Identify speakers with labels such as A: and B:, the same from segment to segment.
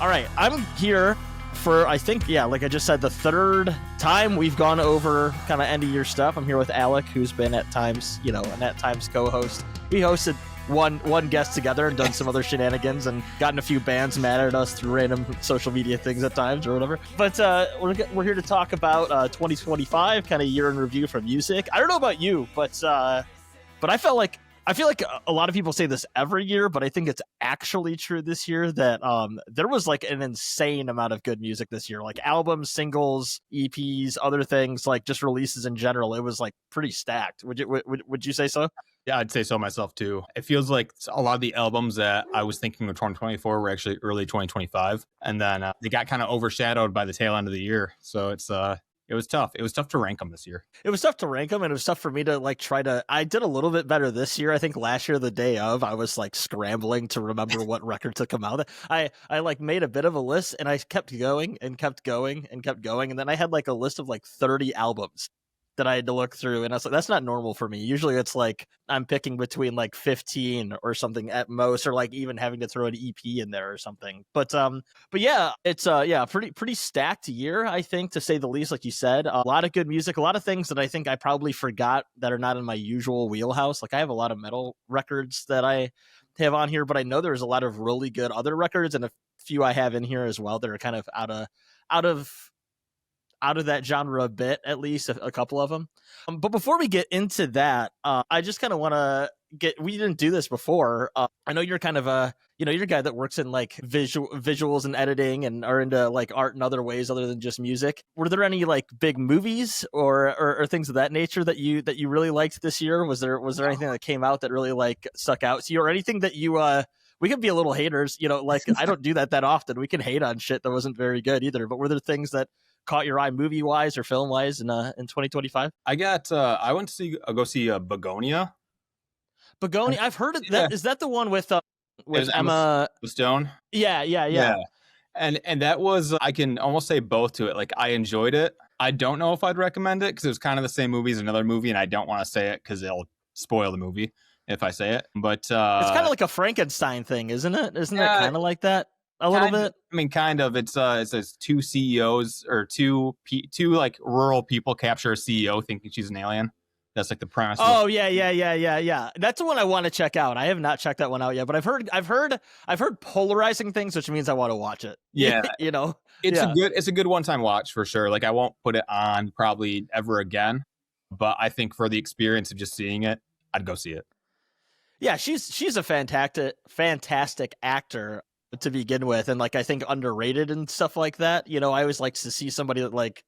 A: All right, I'm here for, I think, like I just said, the third time we've gone over kind of end of year stuff. I'm here with Alec, who's been at times, an at times co-host. We hosted one guest together and done some other shenanigans and gotten a few bands mad at us through random social media things at times or whatever. But we're here to talk about 2025, kind of year in review for music. I don't know about you, but I feel like a lot of people say this every year, but I think it's actually true this year that there was like an insane amount of good music this year, like albums, singles, EPs, other things, like just releases in general. It was like pretty stacked. Would you say so?
B: Yeah, I'd say so myself too. It feels like a lot of the albums that I was thinking of 2024 were actually early 2025, and then they got kind of overshadowed by the tail end of the year. So it was tough. It was tough to rank them this year.
A: It was tough to rank them, and it was tough for me to like I did a little bit better this year. I think last year, the day of, I was like scrambling to remember what record to come out. I like made a bit of a list, and I kept going and kept going and kept going. And then I had like a list of like 30 albums that I had to look through. And I was like, that's not normal for me. Usually it's like I'm picking between like 15 or something at most, or like even having to throw an EP in there or something. But yeah, it's pretty stacked year, I think, to say the least. Like you said, a lot of good music, a lot of things that I think I probably forgot that are not in my usual wheelhouse. Like I have a lot of metal records that I have on here, but I know there's a lot of really good other records, and a few I have in here as well that are kind of out of that genre a bit, at least a couple of them. But before we get into that, I just kind of want to we didn't do this before. I know you're kind of you're a guy that works in like visuals and editing and are into like art in other ways other than just music. Were there any like big movies or things of that nature that you really liked this year? Was there anything that came out that really like stuck out to you, or anything that you we could be a little haters, like I don't do that often. We can hate on shit that wasn't very good either. But were there things that caught your eye movie wise or film wise in 2025?
B: I went to go see Begonia.
A: Begonia, I've heard of that. Is that the one with
B: Emma Stone?
A: Yeah.
B: And that was, I can almost say both to it. Like I enjoyed it. I don't know if I'd recommend it because it was kind of the same movie as another movie, and I don't want to say it because it'll spoil the movie if I say it. But it's
A: kind of like a Frankenstein thing, isn't it? Isn't it kind of like that? A little bit.
B: I mean, kind of. It says two CEOs or two like rural people capture a CEO thinking she's an alien. That's like the premise.
A: Oh yeah. That's the one I want to check out. I have not checked that one out yet, but I've heard polarizing things, which means I want to watch it.
B: Yeah,
A: it's
B: a good one-time watch for sure. Like I won't put it on probably ever again, but I think for the experience of just seeing it, I'd go see it.
A: Yeah, she's a fantastic actor to begin with, and like I think underrated and stuff like that. I always like to see somebody that like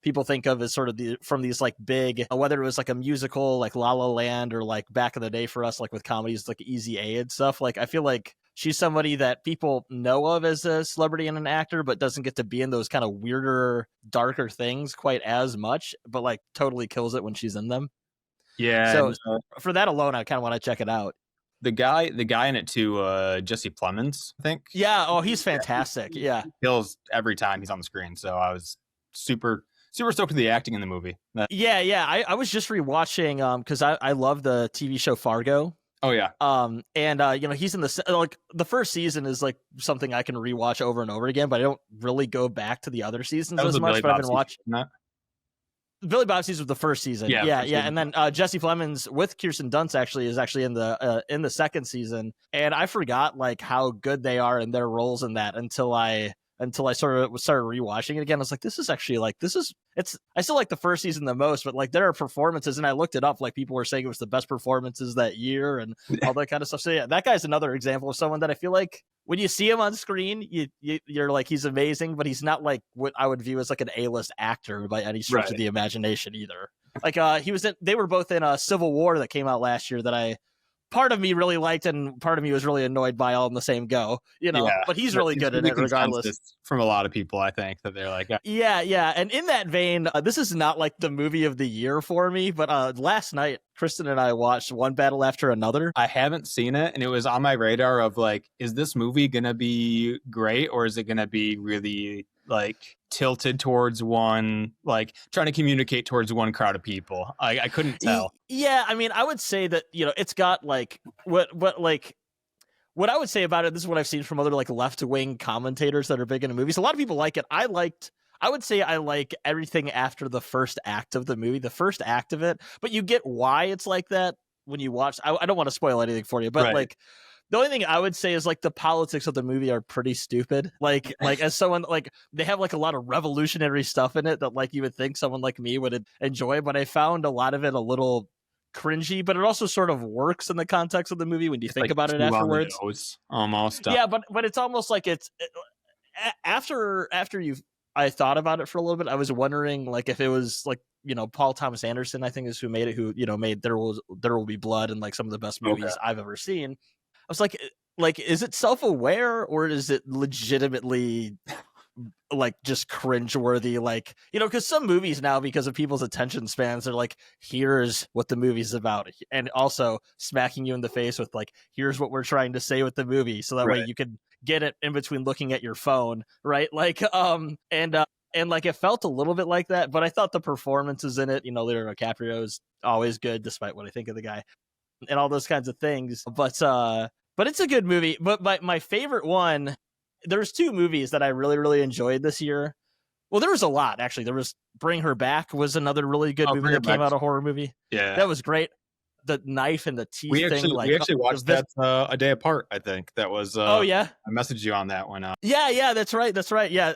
A: people think of as sort of from these like big, whether it was like a musical like La La Land or like back in the day for us like with comedies like Easy A and stuff. Like I feel like she's somebody that people know of as a celebrity and an actor, but doesn't get to be in those kind of weirder, darker things quite as much, but like totally kills it when she's in them.
B: Yeah.
A: So for that alone, I kind of want to check it out.
B: The guy in it too, Jesse Plemons, I think.
A: Yeah. Oh, he's fantastic. Yeah.
B: He kills every time he's on the screen. So I was super stoked with the acting in the movie.
A: Yeah. I was just rewatching because I love the TV show Fargo.
B: Oh yeah.
A: And he's in the first season is like something I can rewatch over and over again, but I don't really go back to the other seasons as much. But I've been watching. Billy Bob season was the first season. Yeah. And then Jesse Plemons with Kirsten Dunst is actually in the second season. And I forgot like how good they are in their roles in that until I started rewatching it again. I was like, this is actually like, I still like the first season the most, but like there are performances, and I looked it up, like people were saying it was the best performances that year and all that kind of stuff. So yeah, that guy's another example of someone that I feel like when you see him on screen, you're like, he's amazing, but he's not like what I would view as like an A-list actor by any stretch of the imagination either. Like they were both in Civil War that came out last year that part of me really liked and part of me was really annoyed by all in the same go, but he's really good in it regardless.
B: From a lot of people, I think that they're like,
A: yeah. And in that vein, this is not like the movie of the year for me, but last night, Kristen and I watched One Battle After Another.
B: I haven't seen it, and it was on my radar of like, is this movie going to be great, or is it going to be really like tilted towards one, like trying to communicate towards one crowd of people? I couldn't tell.
A: Yeah, I mean, I would say that, it's got like what what I would say about it, this is what I've seen from other like left-wing commentators that are big into movies. A lot of people like it. I would say I like everything after the first act of the movie, the first act of it, but you get why it's like that when you watch. I don't want to spoil anything for you, but
B: Right.
A: like the only thing I would say is like the politics of the movie are pretty stupid. Like as someone like they have like a lot of revolutionary stuff in it that like you would think someone like me would enjoy, but I found a lot of it a little cringy, but it also sort of works in the context of the movie when you
B: It's
A: think
B: like
A: about it
B: too on the
A: afterwards.
B: nose, almost.
A: Yeah, but it's almost like after you I thought about it for a little bit. I was wondering like if it was like Paul Thomas Anderson, I think is who made it, who made There Will Be Blood and like some of the best
B: Okay.
A: movies I've ever seen. I was like is it self-aware or is it legitimately like just cringeworthy? Like because some movies now, because of people's attention spans, they're like, here's what the movie's about, and also smacking you in the face with like, here's what we're trying to say with the movie, so that way
B: Right.
A: you can get it in between looking at your phone, right? Like and like it felt a little bit like that, but I thought the performances in it, Leonardo DiCaprio is always good despite what I think of the guy and all those kinds of things. But it's a good movie. But my favorite one, there's two movies that I really, really enjoyed this year. Well, there was a lot, actually. There was Bring Her Back was another really good movie
B: Bring Her
A: that came
B: Back.
A: out, a horror movie.
B: Yeah.
A: That was great. The knife and the teeth
B: We
A: thing.
B: actually watched that a day apart, I think. That was
A: oh yeah.
B: I messaged you on that one.
A: Yeah, that's right. Yeah.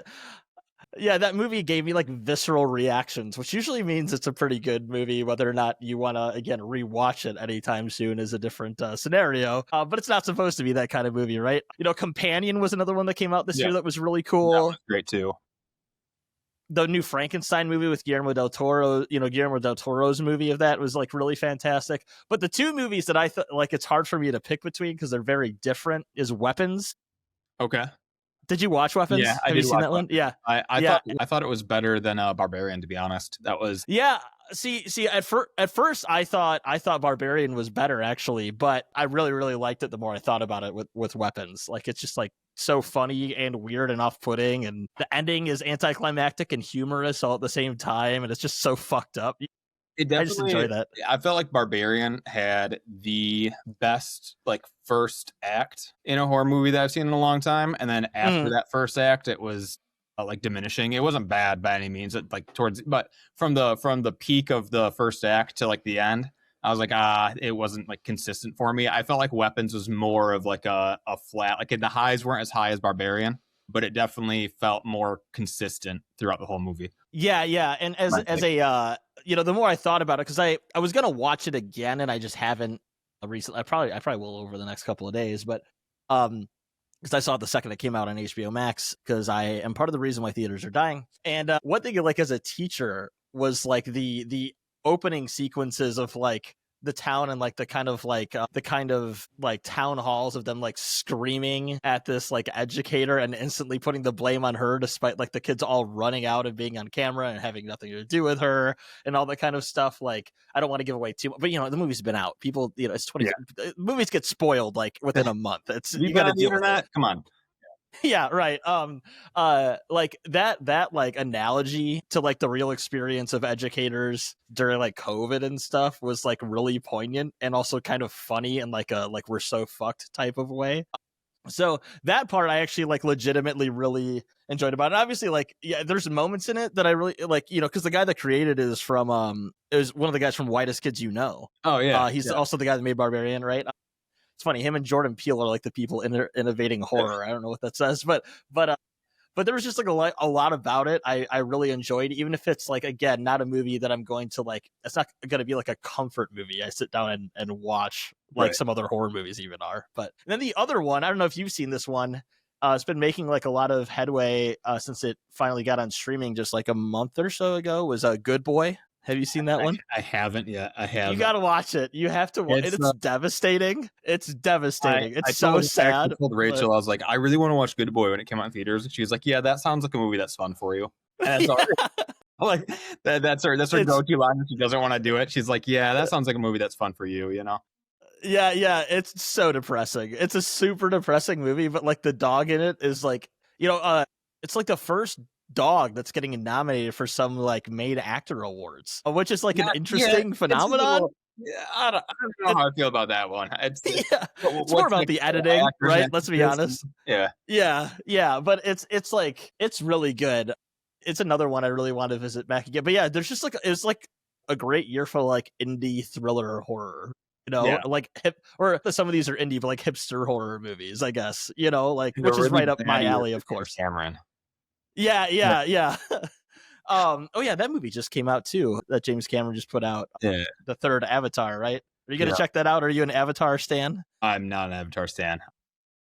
A: Yeah, that movie gave me like visceral reactions, which usually means it's a pretty good movie. Whether or not you want to again rewatch it anytime soon is a different scenario. But it's not supposed to be that kind of movie, right? Companion was another one that came out this year that was really cool.
B: That was great too.
A: The new Frankenstein movie with Guillermo del Toro, Guillermo del Toro's movie of that was like really fantastic. But the two movies that I thought like it's hard for me to pick between because they're very different is Weapons.
B: Okay.
A: Did you watch Weapons?
B: Yeah, I
A: Have
B: did
A: you seen that
B: Weapons.
A: one? Yeah.
B: I thought it was better than Barbarian, to be honest. That was
A: See, at first I thought Barbarian was better actually, but I really, really liked it the more I thought about it with Weapons. Like it's just like so funny and weird and off-putting, and the ending is anticlimactic and humorous all at the same time, and it's just so fucked up. I just enjoy that.
B: I felt like Barbarian had the best like first act in a horror movie that I've seen in a long time, and then after that first act, it was like diminishing. It wasn't bad by any means. It, like but from the peak of the first act to like the end, I was like, it wasn't like consistent for me. I felt like Weapons was more of like a flat. Like the highs weren't as high as Barbarian, but it definitely felt more consistent throughout the whole movie.
A: Yeah, and as a the more I thought about it, because I was gonna watch it again and I just haven't recently. I probably will over the next couple of days, but because I saw it the second it came out on HBO Max, because I am part of the reason why theaters are dying. And one thing like as a teacher was like the opening sequences of like the town and like the kind of like town halls of them like screaming at this like educator and instantly putting the blame on her, despite like the kids all running out and being on camera and having nothing to do with her and all that kind of stuff. Like I don't want to give away too much, but the movie's been out. People, it's 20. Movies get spoiled like within a month. It's you got to deal with it.
B: Come on.
A: Yeah, right. Like that like analogy to like the real experience of educators during like COVID and stuff was like really poignant and also kind of funny and like a like we're so fucked type of way. So that part I actually like legitimately really enjoyed about it. Obviously, like there's moments in it that I really like, because the guy that created it is from it was one of the guys from Whitest Kids You Know.
B: Oh yeah,
A: he's also the guy that made Barbarian, right? It's funny. Him and Jordan Peele are like the people innovating horror. I don't know what that says, but there was just like a lot about it. I really enjoyed, even if it's like, again, not a movie that I'm going to like. It's not going to be like a comfort movie. I sit down and watch like some other horror movies even are. But then the other one, I don't know if you've seen this one. It's been making like a lot of headway since it finally got on streaming just like a month or so ago. Was a Good Boy. Have you seen that one?
B: I haven't yet. I haven't.
A: You got to watch it. You have to watch it. It's devastating. It's devastating. It's so sad.
B: I told Rachel, I was like, I really want to watch Good Boy when it came out in theaters. And she was like, yeah, that sounds like a movie that's fun for you. And yeah. I'm like, that's her go-to line. She doesn't want to do it. She's like, yeah, that sounds like a movie that's fun for you,
A: Yeah. It's so depressing. It's a super depressing movie, but like the dog in it is like, it's like the first dog that's getting nominated for some like made actor awards, which is like an interesting phenomenon.
B: Yeah, I don't know how I feel about that one.
A: Yeah, it's more
B: What's
A: about
B: like
A: the
B: the
A: editing,
B: actors
A: right?
B: and
A: Let's be
B: actresses?
A: honest.
B: Yeah,
A: Yeah, but it's like it's really good. It's another one I really want to visit back again. But yeah, there's just like it's like a great year for like indie thriller horror.
B: yeah.
A: Like hip, or some of these are indie, but like hipster horror movies, I guess. Like
B: And a
A: which is
B: really
A: right up
B: bad
A: my
B: year
A: alley,
B: for
A: of
B: James
A: course.
B: Cameron. Yeah,
A: Yeah. Oh yeah, that movie just came out too. That James Cameron just put out,
B: yeah,
A: the third Avatar, right? Are you gonna
B: yeah.
A: check that out? Are you an Avatar stan?
B: I'm not an Avatar stan.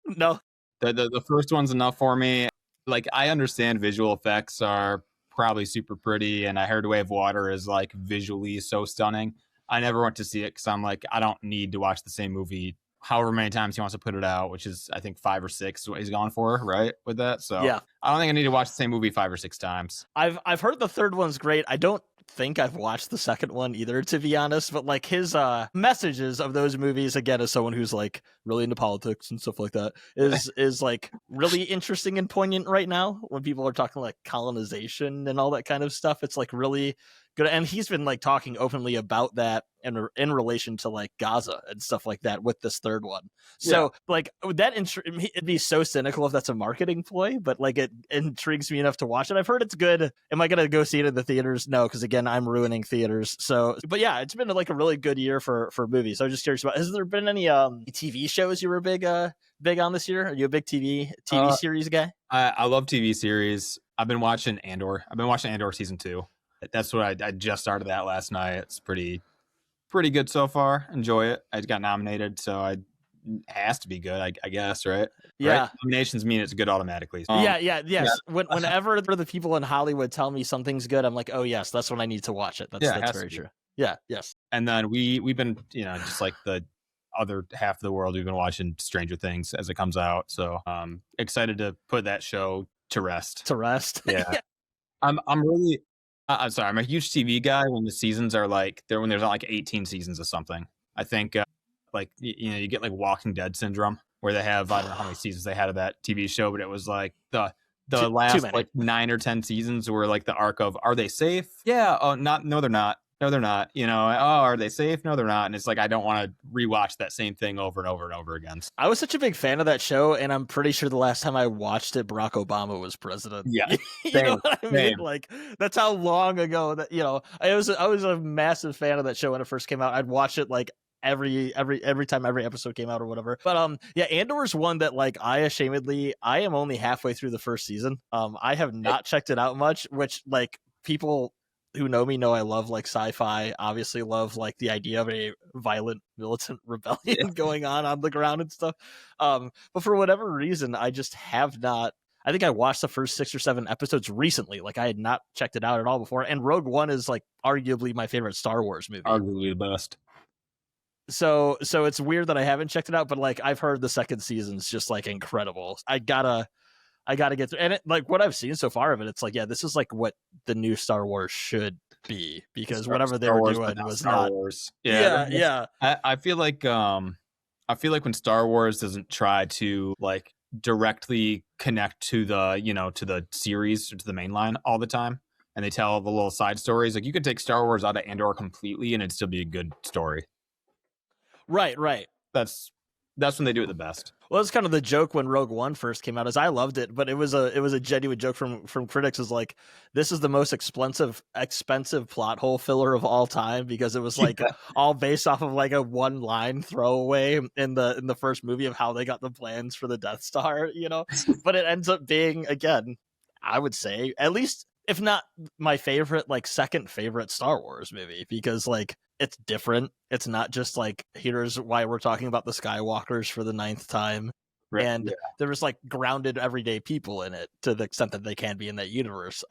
A: No.
B: The first one's enough for me. Like, I understand visual effects are probably super pretty, and I heard Way of Water is like visually so stunning. I never went to see it because I'm like, I don't need to watch the same movie however many times he wants to put it out, which is I think 5 or 6 is what he's gone for, right? With that. So
A: Yeah.
B: I don't think I need to watch the same movie 5 or 6 times.
A: I've heard the third one's great. I don't think I've watched the second one either, to be honest, but like his messages of those movies, again, as someone who's like really into politics and stuff like that, is like really interesting and poignant right now when people are talking like colonization and all that kind of stuff. It's like really good, and he's been like talking openly about that in relation to like Gaza and stuff like that with this third one. So like that it'd be so cynical if that's a marketing ploy, but like it intrigues me enough to watch it. I've heard it's good. Am I gonna go see it in the theaters? No, because again, I'm ruining theaters. So, but yeah, it's been like a really good year for movies. I was just curious about, has there been any TV shows you were big on this year? Are you a big TV series guy?
B: I love TV series. I've been watching Andor. I've been watching Andor season 2. That's what I just started that last night. It's pretty good so far. Enjoy it. I got nominated, so it has to be good, I guess, right?
A: Yeah.
B: Right? Nominations mean it's good automatically.
A: Yes. Whenever the people in Hollywood tell me something's good, I'm like, oh yes, that's when I need to watch it. That's very true. Yeah. Yes.
B: And then we've been, just like the other half of the world, we've been watching Stranger Things as it comes out. So excited to put that show to rest. Yeah. I'm really I'm sorry. I'm a huge TV guy when the seasons are like when there's not like 18 seasons of something. I think like you get like Walking Dead syndrome where they have, I don't know how many seasons they had of that TV show, but it was like the last like 9 or 10 seasons were like the arc of, are they safe? Yeah. Oh, no, they're not. No, they're not. Oh, are they safe? No, they're not. And it's like, I don't want to rewatch that same thing over and over and over again.
A: I was such a big fan of that show, and I'm pretty sure the last time I watched it, Barack Obama was president.
B: Yeah.
A: You know what I mean? Like, that's how long ago that, I was a massive fan of that show when it first came out. I'd watch it like every time every episode came out or whatever. But yeah, Andor's one that like I am only halfway through the first season. I have not checked it out much, which like people who know me know I love like sci-fi, obviously love like the idea of a violent militant rebellion going on the ground and stuff. But for whatever reason, I just have not. I think I watched the first 6 or 7 episodes recently. Like I had not checked it out at all before. And Rogue One is like arguably my favorite Star Wars movie.
B: Arguably the best.
A: So it's weird that I haven't checked it out, but like I've heard the second season's just like incredible. I gotta get through, and like what I've seen so far of it, it's like, yeah, this is like what the new Star Wars should be, because whatever they were doing was
B: Star
A: not
B: Wars.
A: Yeah.
B: I feel like when Star Wars doesn't try to like directly connect to the series or to the main line all the time, and they tell the little side stories, like you could take Star Wars out of Andor completely and it'd still be a good story.
A: Right.
B: That's when they do it the best.
A: Well, it's kind of the joke when Rogue One first came out, is I loved it, but it was a genuine joke from critics, is like, this is the most expensive plot hole filler of all time, because it was like all based off of like a one line throwaway in the first movie of how they got the plans for the Death Star, but it ends up being, again, I would say, at least if not my favorite, like second favorite Star Wars movie, because like it's different. It's not just like, here's why we're talking about the Skywalkers for the 9th time. Right, and there was like grounded everyday people in it to the extent that they can be in that universe.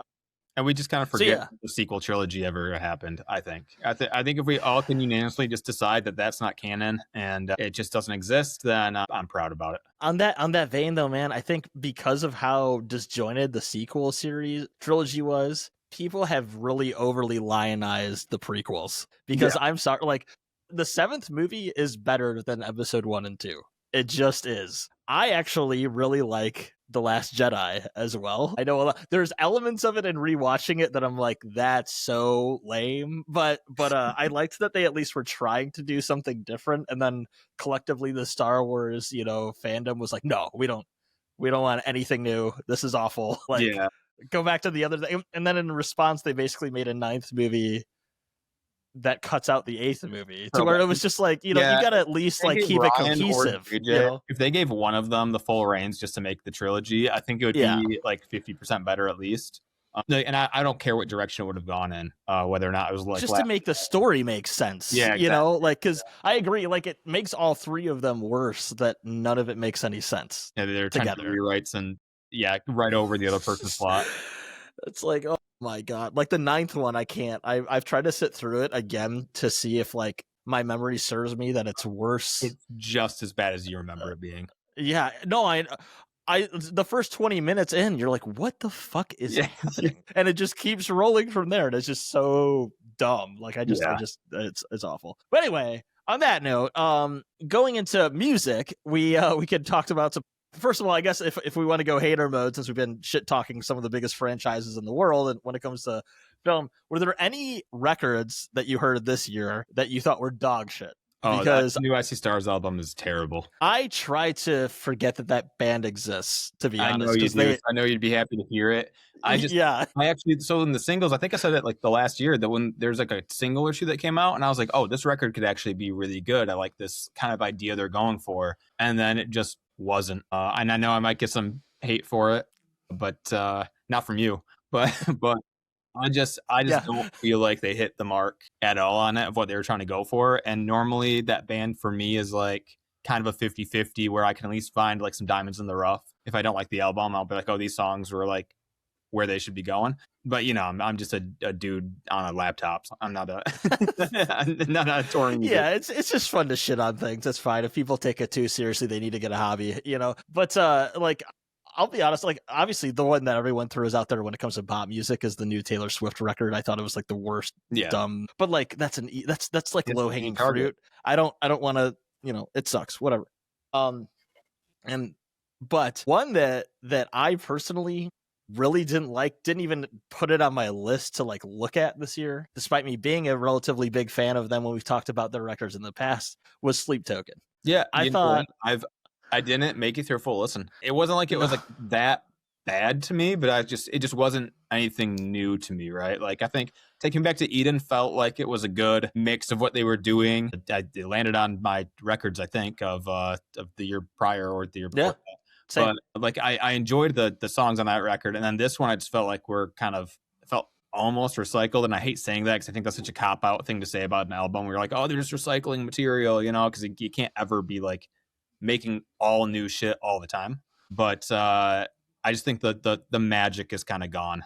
B: And we just kind of forget the sequel trilogy ever happened, I think. I think if we all can unanimously just decide that that's not canon and it just doesn't exist, then I'm proud about it.
A: On that vein, though, man, I think because of how disjointed the sequel series trilogy was, people have really overly lionized the prequels. Because I'm sorry, like, the 7th movie is better than episode 1 and 2. It just is. I actually really like The Last Jedi as well. I know there's elements of it in rewatching it that I'm like, that's so lame. But I liked that they at least were trying to do something different. And then collectively the Star Wars, fandom was like, no, we don't want anything new. This is awful. Like,
B: Yeah.
A: go back to the other thing. And then in response, they basically made a 9th movie that cuts out the 8th movie to where it was just like, you gotta at least like keep it cohesive.
B: If they gave one of them the full reins just to make the trilogy, I think it would be like 50% better at least. And I don't care what direction it would have gone in, whether or not it was like
A: just to make the story make sense.
B: Yeah, exactly.
A: Like, because I agree, like it makes all 3 of them worse that none of it makes any sense.
B: Yeah, they're trying to rewrites and right over the other person's plot.
A: It's like, oh my god, like the 9th one, I can't. I've tried to sit through it again to see if like my memory serves me that it's worse.
B: It's just as bad as you remember it being.
A: Yeah, no, I the first 20 minutes in, you're like, what the fuck is happening? And it just keeps rolling from there, and it's just so dumb. Like I just it's awful. But anyway, on that note, going into music, we could talk about some. First of all, I guess if we want to go hater mode, since we've been shit talking some of the biggest franchises in the world, and when it comes to film, were there any records that you heard this year that you thought were dog shit?
B: Because that new I See Stars album is terrible.
A: I try to forget that band exists, to be honest.
B: I know you do. I know you'd be happy to hear it. I actually, so in the singles, I think I said it like the last year that when there's like a single issue that came out, and I was like, oh, this record could actually be really good. I like this kind of idea they're going for. And then it just wasn't. And I know I might get some hate for it, but not from you. But I just don't feel like they hit the mark at all on it of what they were trying to go for. And normally that band for me is like kind of a 50-50 where I can at least find like some diamonds in the rough. If I don't like the album, I'll be like, oh, these songs were like where they should be going. But I'm just a dude on a laptop. So I'm not a touring.
A: Yeah, it's just fun to shit on things. That's fine. If people take it too seriously, they need to get a hobby, But like, I'll be honest, like obviously the one that everyone throws out there when it comes to pop music is the new Taylor Swift record. I thought it was like the worst, dumb. But like that's like low hanging fruit. I don't want to, it sucks. Whatever. But one that I personally really didn't even put it on my list to like look at this year, despite me being a relatively big fan of them when we've talked about their records in the past, was Sleep Token.
B: Yeah, I thought I didn't make it through a full listen. It wasn't like it was like that bad to me, but it just wasn't anything new to me, right? Like I think Taking Back to Eden felt like it was a good mix of what they were doing. It landed on my records, I think, of the year prior or the year before. Yeah, same. But like I enjoyed the songs on that record, and then this one I just felt like felt almost recycled, and I hate saying that because I think that's such a cop out thing to say about an album. Where you're like, oh, they're just recycling material, because you can't ever be like making all new shit all the time. But I just think the magic is kind of gone.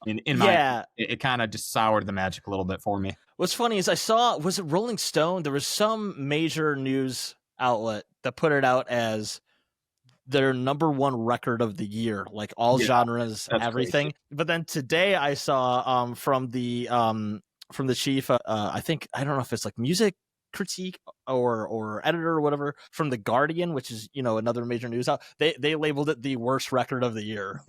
B: It kind of just soured the magic a little bit for me.
A: What's funny is I saw, was it Rolling Stone? There was some major news outlet that put it out as their number one record of the year, like all genres, everything. Crazy. But then today I saw from the chief, I think, I don't know if it's like music critique or editor or whatever, from The Guardian, which is another major news out, they labeled it the worst record of the year.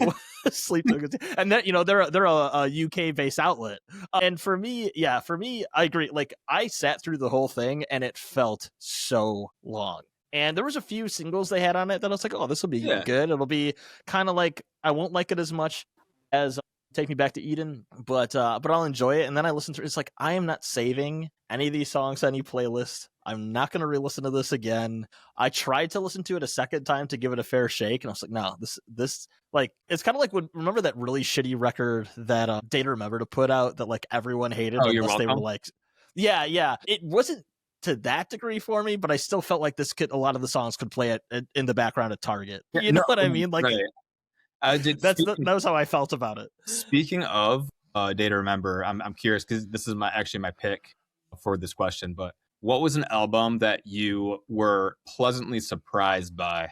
A: Sleep Token. And then they're a UK based outlet, and for me I agree. Like I sat through the whole thing and it felt so long, and there was a few singles they had on it that I was like, oh, this will be good. It'll be kind of like, I won't like it as much as Take Me Back to Eden, but I'll enjoy it. And then I listened to it. It's like, I am not saving any of these songs to any playlist. I'm not going to re-listen to this again. I tried to listen to it a second time to give it a fair shake, and I was like, no, this like, it's kind of like remember that really shitty record that Day to Remember to put out that like everyone hated, unless they were like, yeah. It wasn't to that degree for me, but I still felt like a lot of the songs could play it in the background at Target. You know what I mean? Like, right. That was how I felt about it.
B: Speaking of Day to Remember, I'm curious because this is my pick for this question. But what was an album that you were pleasantly surprised by?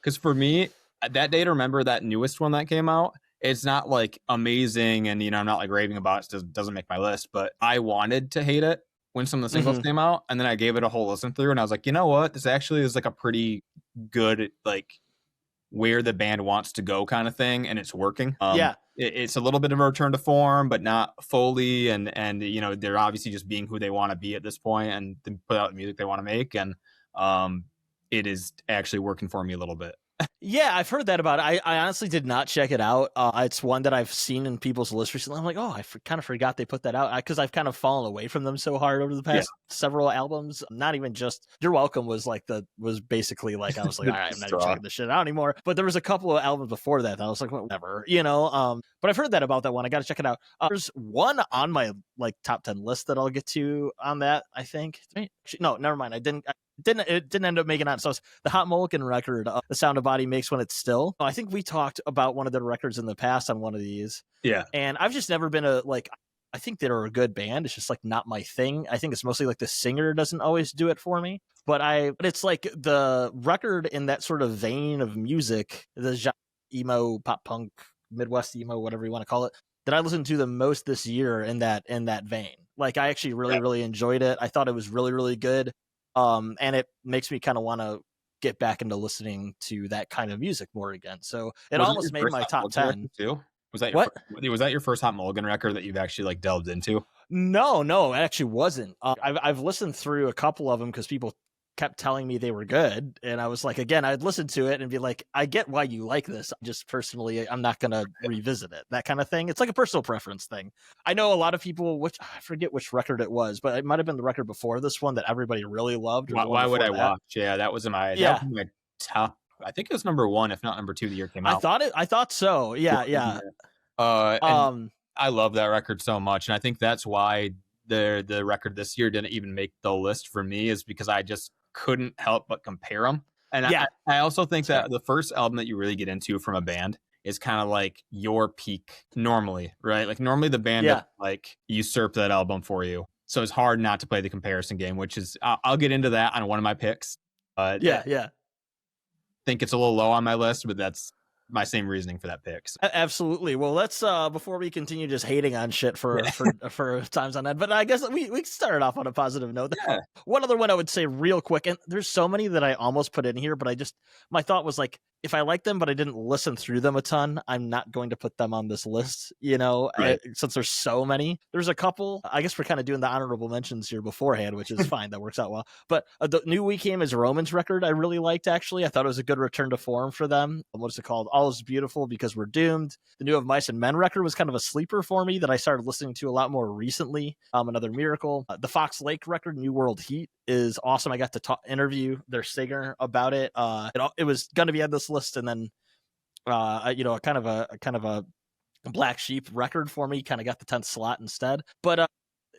B: Because for me, that Day to Remember, that newest one that came out, it's not like amazing, and I'm not like raving about it. So it doesn't make my list. But I wanted to hate it when some of the singles came out, and then I gave it a whole listen through, and I was like, you know what? This actually is like a pretty good like where the band wants to go kind of thing, and it's working.
A: Yeah.
B: It's a little bit of a return to form, but not fully. And you know, they're obviously just being who they want to be at this point, and they put out the music they want to make, and it is actually working for me a little bit.
A: Yeah, I've heard that about it. I honestly did not check it out. It's one that I've seen in people's lists recently. I'm like, oh, kind of forgot they put that out because I've kind of fallen away from them so hard over the past several albums. Not even just You're Welcome was basically like, I was like, all right, I'm not even checking this shit out anymore. But there was a couple of albums before that I was like, whatever, you know. But I've heard that about that one. I got to check it out. There's one on my like top 10 list that I'll get to on that. I think. No, never mind. It didn't end up making it. So it's the Hot Mulligan record, The Sound a Body Makes When It's Still. I think we talked about one of their records in the past on one of these.
B: Yeah.
A: And I've just never been I think they're a good band. It's just like not my thing. I think it's mostly like the singer doesn't always do it for me. But it's like the record in that sort of vein of music, the genre, emo, pop punk, Midwest emo, whatever you want to call it, that I listened to the most this year in that vein. Like I actually really enjoyed it. I thought it was really, really good. And it makes me kind of want to get back into listening to that kind of music more again. So it almost made my top 10
B: too. Was that
A: what?
B: Was that your first Hot Mulligan record that you've actually like delved into?
A: No, it actually wasn't. I've listened through a couple of them because people kept telling me they were good, and I was like, again, I'd listen to it and be like, I get why you like this. Just personally, I'm not gonna revisit it. That kind of thing. It's like a personal preference thing. I know a lot of people, which I forget which record it was, but it might have been the record before this one that everybody really loved.
B: Why would I watch? Yeah, that was my top. I think it was number 1, if not number 2, the year it came out.
A: I thought so. Yeah.
B: And I love that record so much, and I think that's why the record this year didn't even make the list for me, is because I just couldn't help but compare them. And I also think that the first album that you really get into from a band is kind of like your peak normally, right? Like normally the band like usurp that album for you. So it's hard not to play the comparison game, which is I'll get into that on one of my picks. I think it's a little low on my list, but that's my same reasoning for that pick. So.
A: Absolutely. Well, let's before we continue just hating on shit for times on that, but I guess we started off on a positive note.
B: Yeah.
A: One other one I would say real quick, and there's so many that I almost put in here, but my thought was like, if I like them but I didn't listen through them a ton, I'm not going to put them on this list, you know,
B: right.
A: Since there's so many. There's a couple, I guess we're kind of doing the honorable mentions here beforehand, which is fine. That works out well. But the new We Came as Romans record I really liked, actually. I thought it was a good return to form for them. What's it called? All is Beautiful Because We're Doomed. The new Of Mice and Men record was kind of a sleeper for me that I started listening to a lot more recently. Another miracle. The Fox Lake record, New World Heat, is awesome. I got to interview their singer about it. It was going to be on this list, and then kind of a black sheep record for me. Kind of got the 10th slot instead. But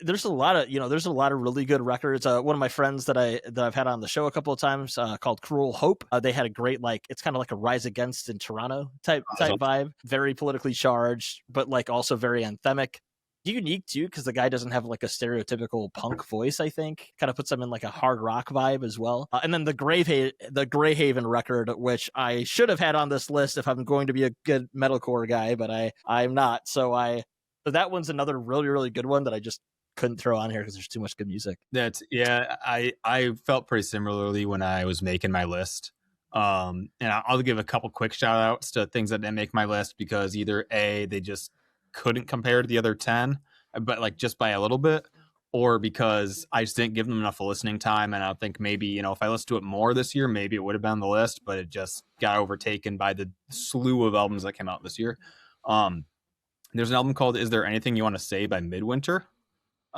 A: there's a lot of really good records. One of my friends that I've had on the show a couple of times, called Cruel Hope. They had a great, it's kind of like a Rise Against in Toronto type vibe. Very politically charged, but like also very anthemic. Unique too, because the guy doesn't have like a stereotypical punk voice. I think kind of puts him in like a hard rock vibe as well. And then the Greyhaven record, which I should have had on this list if I'm going to be a good metalcore guy, but I'm not. So that one's another really, really good one that I just couldn't throw on here because there's too much good music.
B: I felt pretty similarly when I was making my list. And I'll give a couple quick shout outs to things that didn't make my list because either they just couldn't compare to the other 10, but like just by a little bit, or because I just didn't give them enough listening time. And I think maybe, if I listened to it more this year, maybe it would have been on the list, but it just got overtaken by the slew of albums that came out this year. There's an album called Is There Anything You Want to Say by Midwinter.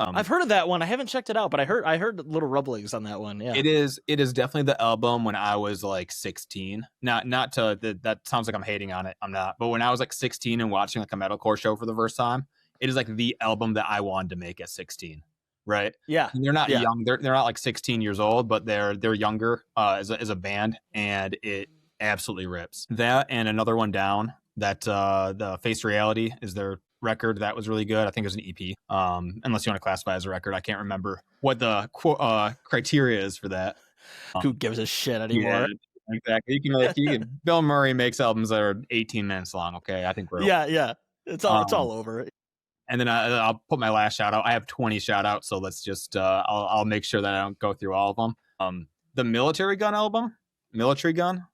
A: I've heard of that one. I haven't checked it out, but I heard little rumblings on that one. Yeah,
B: it is definitely the album when I was like 16. Not to that sounds like I'm hating on it. I'm not. But when I was like 16 and watching like a metalcore show for the first time, it is like the album that I wanted to make at 16. Right?
A: Yeah.
B: And they're not young. They're not like 16 years old, but they're younger as a band, and it absolutely rips. That and Another One Down. That the Face Reality is their record. That was really good. I think it was an EP. Unless you want to classify as a record. I can't remember what the criteria is for that.
A: Who gives a shit anymore?
B: Yeah, exactly. You can Bill Murray makes albums that are 18 minutes long. Okay, I think we're
A: yeah. It's all over.
B: And then I'll put my last shout out. I have 20 shout outs, so let's just I'll make sure that I don't go through all of them. The Military Gun album, Military Gun.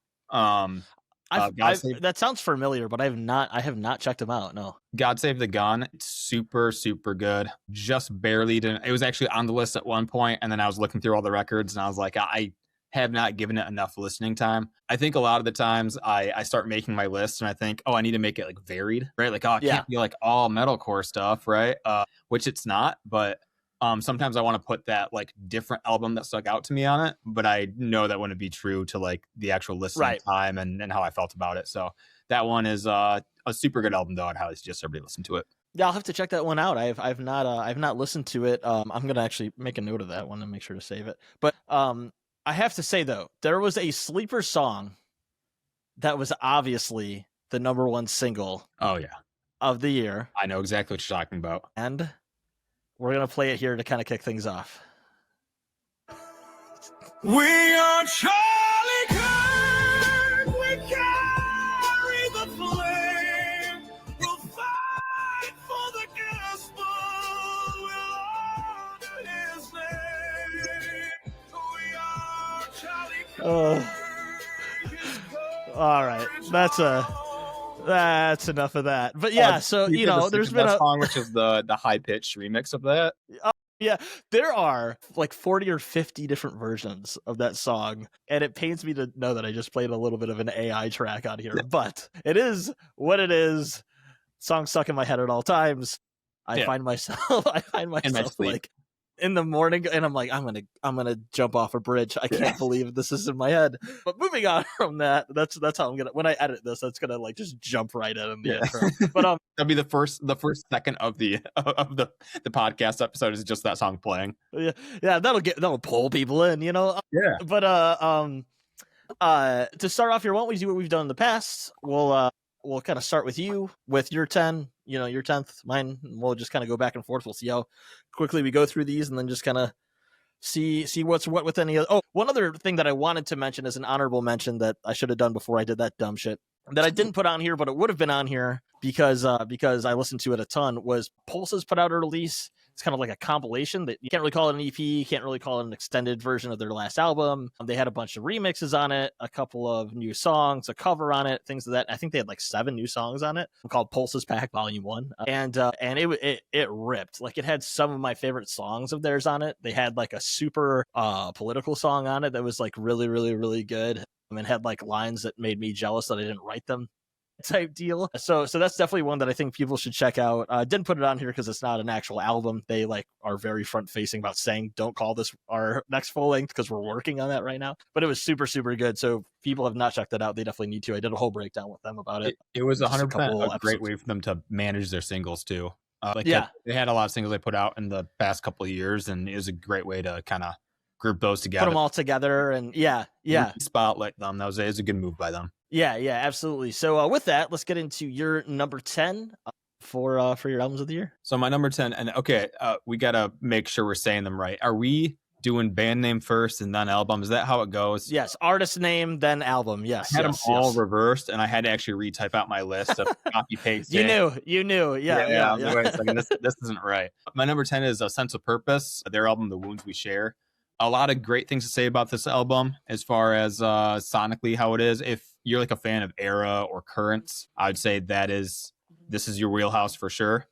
A: That sounds familiar, but I have not checked them out. No.
B: God Save the Gun, super, super good. Just barely didn't. It was actually on the list at one point, and then I was looking through all the records, and I was like, I have not given it enough listening time. I think a lot of the times I start making my list, and I think, I need to make it like varied, right? Like, it can't be like all metalcore stuff, right? Which it's not, but sometimes I want to put that like different album that stuck out to me on it, but I know that wouldn't be true to like the actual listening time and how I felt about it. So that one is a super good album, though. I'd highly suggest everybody listen to it.
A: Yeah, I'll have to check that one out. I've not listened to it. I'm gonna actually make a note of that one and make sure to save it. But I have to say though, there was a sleeper song that was obviously the number one single.
B: Oh yeah,
A: of the year.
B: I know exactly what you're talking about,
A: and we're gonna play it here to kind of kick things off.
C: We are Charlie Kirk. We carry the flame. We'll fight for the gospel. We'll honor his name. We are Charlie Kirk.
A: All right, that's enough of that. But yeah, so there's been a
B: song which is the high pitched remix of that.
A: Yeah, there are like 40 or 50 different versions of that song, and it pains me to know that I just played a little bit of an AI track on here, but it is what it is. Songs stuck in my head at all times. I find myself like in the morning, and I'm like, I'm gonna jump off a bridge. I can't believe this is in my head. But moving on from that, that's how I'm gonna, when I edit this, that's gonna like just jump right in the intro. But
B: that'll be the first second of the podcast episode is just that song playing.
A: Yeah, that'll pull people in, Yeah. But to start off here, why don't we do what we've done in the past? We'll kind of start with you with your 10, your 10th, mine. We'll just kind of go back and forth. We'll see how quickly we go through these, and then just kind of see what's what with any other. Oh, one other thing that I wanted to mention is an honorable mention that I should have done before I did that dumb shit that I didn't put on here, but it would have been on here because I listened to it a ton. Was Pulse's put out a release. It's kind of like a compilation that you can't really call it an EP, you can't really call it an extended version of their last album. They had a bunch of remixes on it, a couple of new songs, a cover on it, things of that. I think they had like 7 new songs on it called Pulse's Pack Volume 1. And it ripped. Like, it had some of my favorite songs of theirs on it. They had like a super political song on it that was like really, really, really good. And had like lines that made me jealous that I didn't write them, type deal. So that's definitely one that I think people should check out. Didn't put it on here because it's not an actual album. They like are very front facing about saying don't call this our next full length because we're working on that right now. But it was super, super good. So if people have not checked that out, they definitely need to. I did a whole breakdown with them about it.
B: It was 100% a great way for them to manage their singles too. They had a lot of singles they put out in the past couple of years, and it was a great way to kind of group those together,
A: put them all together, and
B: spotlight them. That was a good move by them.
A: Yeah, absolutely. So with that, let's get into your number 10 for your albums of the year.
B: So my number 10, and we gotta make sure we're saying them right. Are we doing band name first and then album? Is that how it goes?
A: Yes, artist name then album. Yes,
B: I had them all reversed, and I had to actually retype out my list of copy paste.
A: You knew. Yeah.
B: Wait a second, this isn't right. My number 10 is A Sense of Purpose. Their album, The Wounds We Share. A lot of great things to say about this album as far as sonically how it is. If you're like a fan of era or currents, I would say this is your wheelhouse for sure.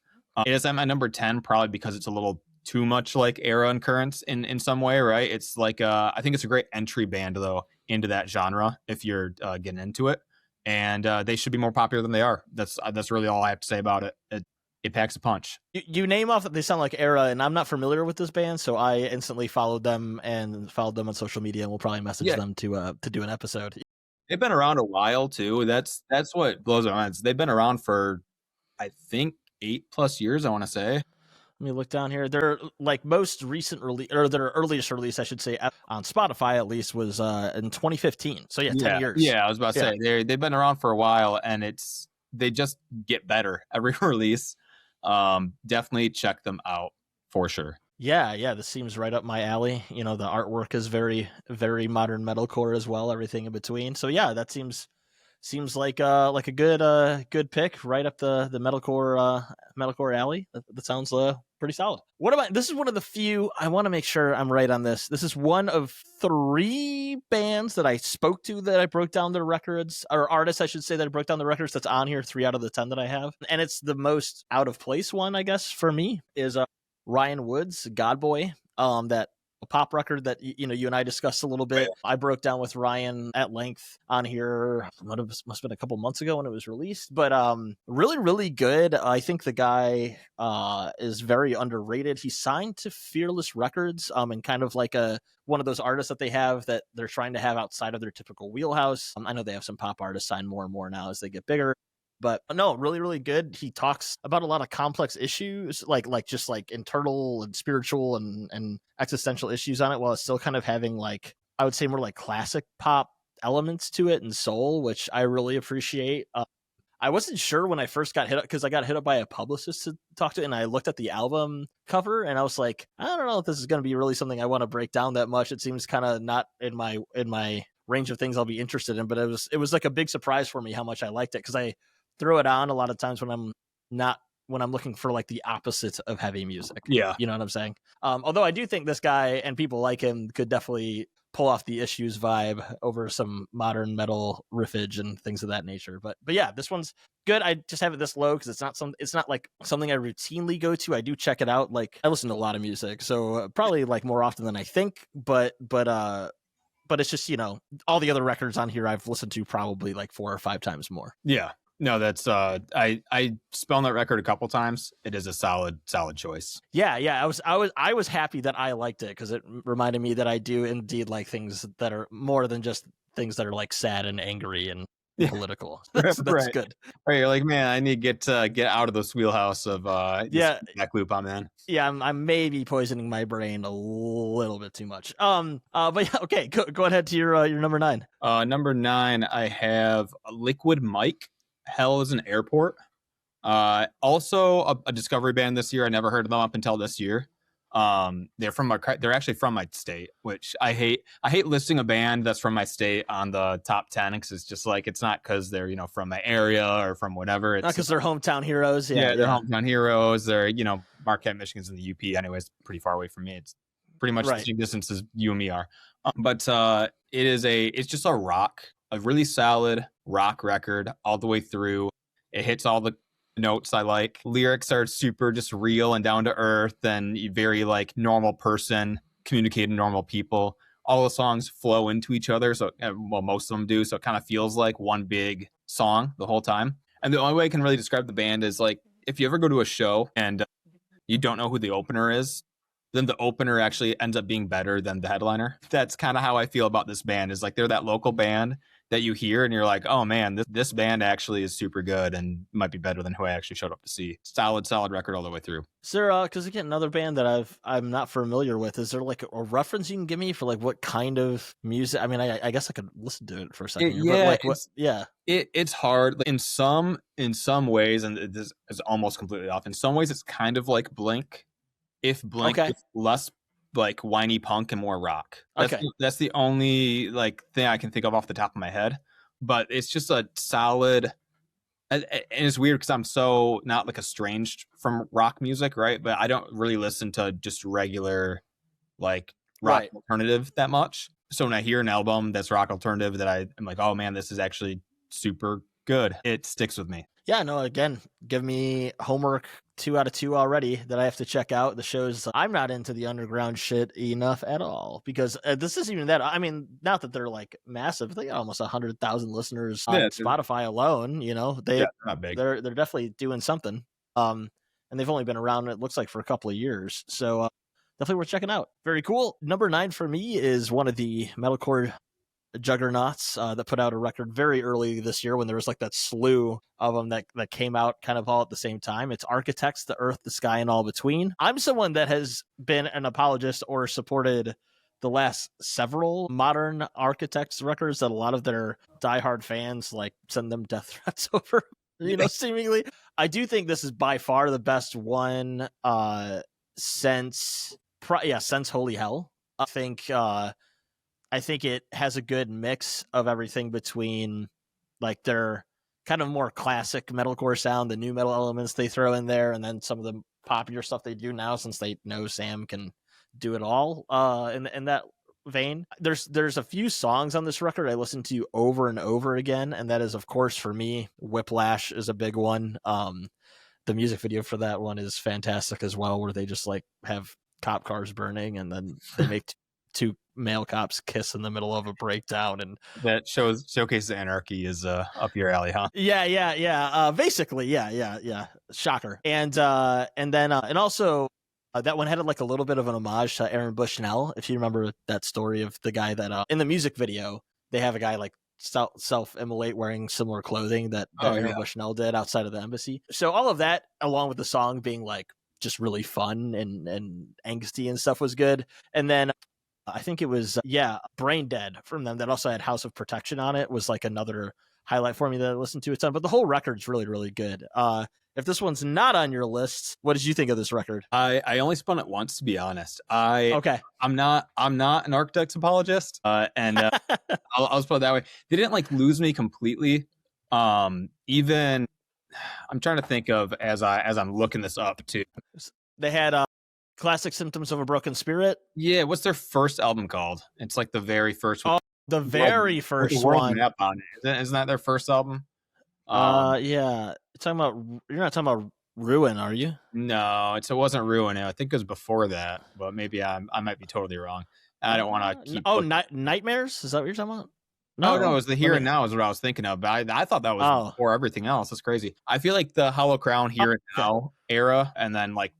B: It is at my number 10 probably because it's a little too much like era and currents in some way, right? It's like I think it's a great entry band though into that genre if you're getting into it, and they should be more popular than they are. That's really all I have to say about it. It packs a punch.
A: You name off that they sound like era, and I'm not familiar with this band, so I instantly followed them on social media, and we'll probably message them to do an episode.
B: They've been around a while too. That's what blows my mind. They've been around for, I think, 8+ years. I want to say.
A: Let me look down here. Their like most recent release, or their earliest release, I should say, on Spotify at least, was in 2015. So 10 years.
B: Yeah, I was about to say they've been around for a while, and they just get better every release. Definitely check them out for sure.
A: Yeah, this seems right up my alley. The artwork is very, very modern metalcore as well, everything in between. So yeah, that seems like a good pick right up the metalcore alley. That sounds pretty solid. What about, this is one of the few, I want to make sure I'm right on this. This is one of 3 bands that I spoke to that I broke down their records, or artists, I should say, that I broke down the records that's on here, 3 out of the 10 that I have. And it's the most out of place one, I guess, for me, is Ryan Wood's God Boy, that pop record that you and I discussed a little bit. I broke down with Ryan at length on here. Must have been a couple months ago when it was released, but really, really good. I think the guy is very underrated. He signed to Fearless Records, and kind of like one of those artists that they have that they're trying to have outside of their typical wheelhouse. I know they have some pop artists sign more and more now as they get bigger. But no, really, really good. He talks about a lot of complex issues, like just like internal and spiritual and existential issues on it, while it's still kind of having, like, I would say, more like classic pop elements to it and soul, which I really appreciate. I wasn't sure when I first got hit up, because I got hit up by a publicist to talk to, and I looked at the album cover and I was like, I don't know if this is going to be really something I want to break down that much. It seems kind of not in my range of things I'll be interested in, but it was like a big surprise for me how much I liked it, because I throw it on a lot of times when I'm looking for like the opposite of heavy music.
B: Yeah.
A: You know what I'm saying? Although I do think this guy and people like him could definitely pull off the Issues vibe over some modern metal riffage and things of that nature. But yeah, this one's good. I just have it this low because it's not like something I routinely go to. I do check it out. Like, I listen to a lot of music, so probably like more often than I think, but it's just, all the other records on here I've listened to probably like 4 or 5 times more.
B: Yeah. No, that's I spelled that record a couple times. It is a solid choice.
A: Yeah. I was happy that I liked it, because it reminded me that I do indeed like things that are more than just things that are like sad and angry and political. That's
B: right.
A: Good.
B: Right, you're like, man, I need to get out of this wheelhouse of back loop I'm in.
A: Yeah, I'm maybe poisoning my brain a little bit too much. But yeah, okay, go ahead to your number 9.
B: Number 9, I have Liquid Mike. Hell is an Airport. Also a discovery band this year. I never heard of them up until this year. They're actually from my state, which I hate listing a band that's from my state on the top 10, because it's just like, it's not because they're from my area or from whatever. It's
A: not because they're hometown heroes.
B: Yeah, they're hometown heroes. They're Marquette, Michigan's in the UP. Anyways, pretty far away from me. It's pretty much the same distance as you and me are. But it's just a really solid rock record all the way through. It hits all the notes I like. Lyrics are super just real and down to earth, and very like normal person communicating normal people. All the songs flow into each other, so most of them do, so it kind of feels like one big song the whole time. And the only way I can really describe the band is, like, if you ever go to a show and you don't know who the opener is, then the opener actually ends up being better than the headliner. That's kind of how I feel about this band, is like they're that local band that you hear and you're like, oh man, this band actually is super good and might be better than who I actually showed up to see. Solid record all the way through.
A: Is there, because again, another band that I'm not familiar with, is there like a reference you can give me for like what kind of music? I mean, I guess I could listen to it for a second.
B: It's hard in some ways, and this is almost completely off. In some ways, it's kind of like Blink. If Blink is less like whiny punk and more rock. That's the only like thing I can think of off the top of my head. But it's just a solid, and it's weird because I'm so not like estranged from rock music, right? But I don't really listen to just regular like rock alternative that much. So when I hear an album that's rock alternative that I'm like, oh man, this is actually super good, it sticks with me.
A: Yeah, no, again, give me homework 2 out of 2 already that I have to check out. The shows, I'm not into the underground shit enough at all, because this isn't even that. I mean, not that they're like massive. They got almost 100,000 listeners on Spotify alone. They're
B: not big.
A: They're definitely doing something. And they've only been around, it looks like, for a couple of years. So definitely worth checking out. Very cool. Number 9 for me is one of the metalcore juggernauts that put out a record very early this year when there was like that slew of them that came out kind of all at the same time. It's Architects, The Earth, the Sky, and All Between. I'm someone that has been an apologist or supported the last several modern Architects records that a lot of their diehard fans like send them death threats over, seemingly. I do think this is by far the best one since Holy Hell. I think it has a good mix of everything between like their kind of more classic metalcore sound, the new metal elements they throw in there, and then some of the popular stuff they do now, since they know Sam can do it all. In that vein, there's a few songs on this record I listen to over and over again, and that is, of course, for me, Whiplash is a big one. The music video for that one is fantastic as well, where they just like have cop cars burning, and then they make two male cops kiss in the middle of a breakdown, and
B: That showcases anarchy is up your alley, huh?
A: yeah. Basically, yeah. Shocker. And then also that one had like a little bit of an homage to Aaron Bushnell, if you remember that story of the guy that in the music video they have a guy like self-immolate wearing similar clothing that Aaron Bushnell did outside of the embassy. So all of that, along with the song being like just really fun and angsty and stuff, was good. And then I think it was Brain Dead from them that also had House of Protection on it, was like another highlight for me that I listened to a ton. But the whole record's really, really good. If this one's not on your list, what did you think of this record?
B: I only spun it once, to be honest.
A: Okay.
B: I'm not an Architects apologist, and I'll put it that way. They didn't like lose me completely. Even I'm trying to think of as I'm looking this up too.
A: They had Classic Symptoms of a Broken Spirit.
B: Yeah, what's their first album called? It's like the very first one.
A: The very first one.
B: Isn't that their first album?
A: Yeah. You're not talking about Ruin, are you?
B: No, it wasn't Ruin. I think it was before that, but maybe I might be totally wrong. I don't want to keep.
A: Nightmares? Is that what you're talking about?
B: No, it was the Here and Now is what I was thinking of. But I thought that was before everything else. That's crazy. I feel like the Hollow Crown Here and Now era, and then like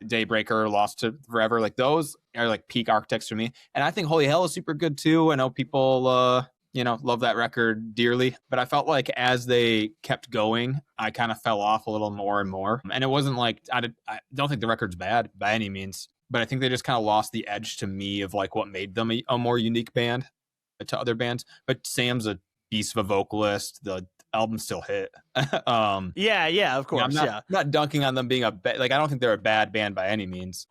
B: Daybreaker, Lost to Forever, like those are like peak Architects for me. And I think Holy Hell is super good too. I know people love that record dearly, but I felt like as they kept going, I kind of fell off a little more and more. And it wasn't like I don't think the record's bad by any means, but I think they just kind of lost the edge to me of like what made them a more unique band to other bands. But Sam's a beast of a vocalist. The album still hit.
A: Yeah, of course.
B: I'm not dunking on them being I don't think they're a bad band by any means.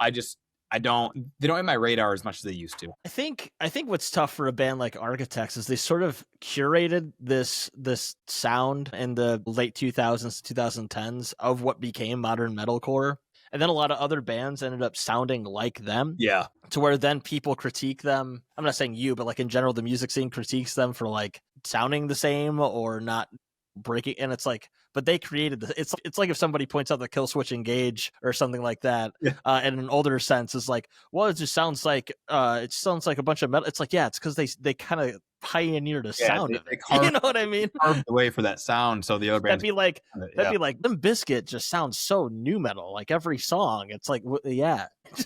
B: They don't hit my radar as much as they used to.
A: I think what's tough for a band like Architects is they sort of curated this sound in the late 2000s, 2010s of what became modern metalcore. And then a lot of other bands ended up sounding like them.
B: Yeah.
A: To where then people critique them. I'm not saying you, but like in general, the music scene critiques them for like sounding the same or not breaking. And it's like, but they created this. It's like if somebody points out the Kill Switch Engage or something like that, in an older sense, is like, well, it just sounds like a bunch of metal. It's like, yeah, it's because they kind of pioneered a sound of it. You know what I mean?
B: Carved the way for that sound, so the other bands.
A: That'd be like Limp Bizkit just sounds so new metal. Like every song, it's like,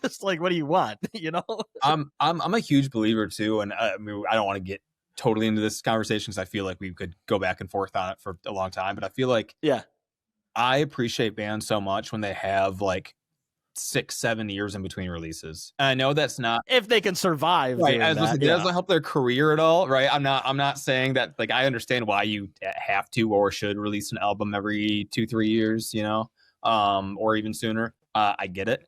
A: just like, what do you want? You know?
B: I'm a huge believer too, and I don't want to get totally into this conversation because I feel like we could go back and forth on it for a long time, but I feel like I appreciate bands so much when they have like 6-7 years in between releases. And I know that's not
A: if they can survive,
B: right? It doesn't help their career at all, right? I'm not saying that. Like, I understand why you have to or should release an album every 2-3 years, or even sooner. I get it,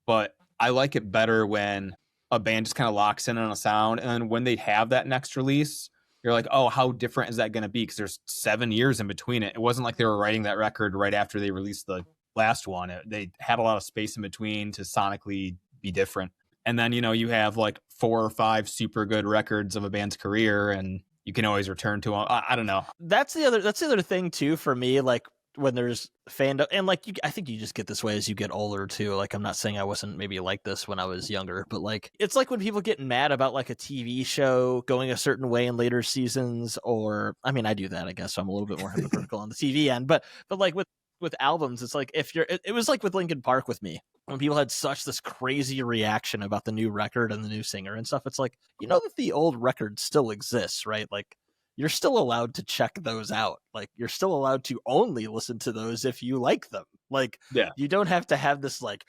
B: but I like it better when a band just kind of locks in on a sound, and then when they have that next release, you're like, oh, how different is that going to be? Because there's 7 years in between it. It wasn't like they were writing that record right after they released the last one. They had a lot of space in between to sonically be different. And then, you have like 4 or 5 super good records of a band's career, and you can always return to them. I don't know.
A: That's the other thing too for me. Like when there's fandom, and like I think you just get this way as you get older too. Like I'm not saying I wasn't maybe like this when I was younger, but like it's like when people get mad about like a TV show going a certain way in later seasons, or I mean I do that I guess, so I'm a little bit more hypocritical on the TV end, but like with albums, it's like it was like with Linkin Park with me, when people had such this crazy reaction about the new record and the new singer and stuff. It's like, that the old record still exists, right? Like you're still allowed to check those out. Like you're still allowed to only listen to those if you like them. Like you don't have to have this like,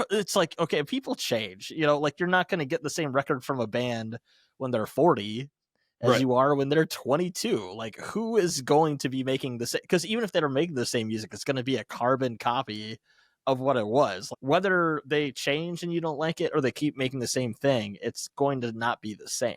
A: it's like, okay, people change, like you're not going to get the same record from a band when they're 40 as you are when they're 22. Like who is going to be making the same? Because even if they're making the same music, it's going to be a carbon copy of what it was. Like, whether they change and you don't like it or they keep making the same thing, it's going to not be the same,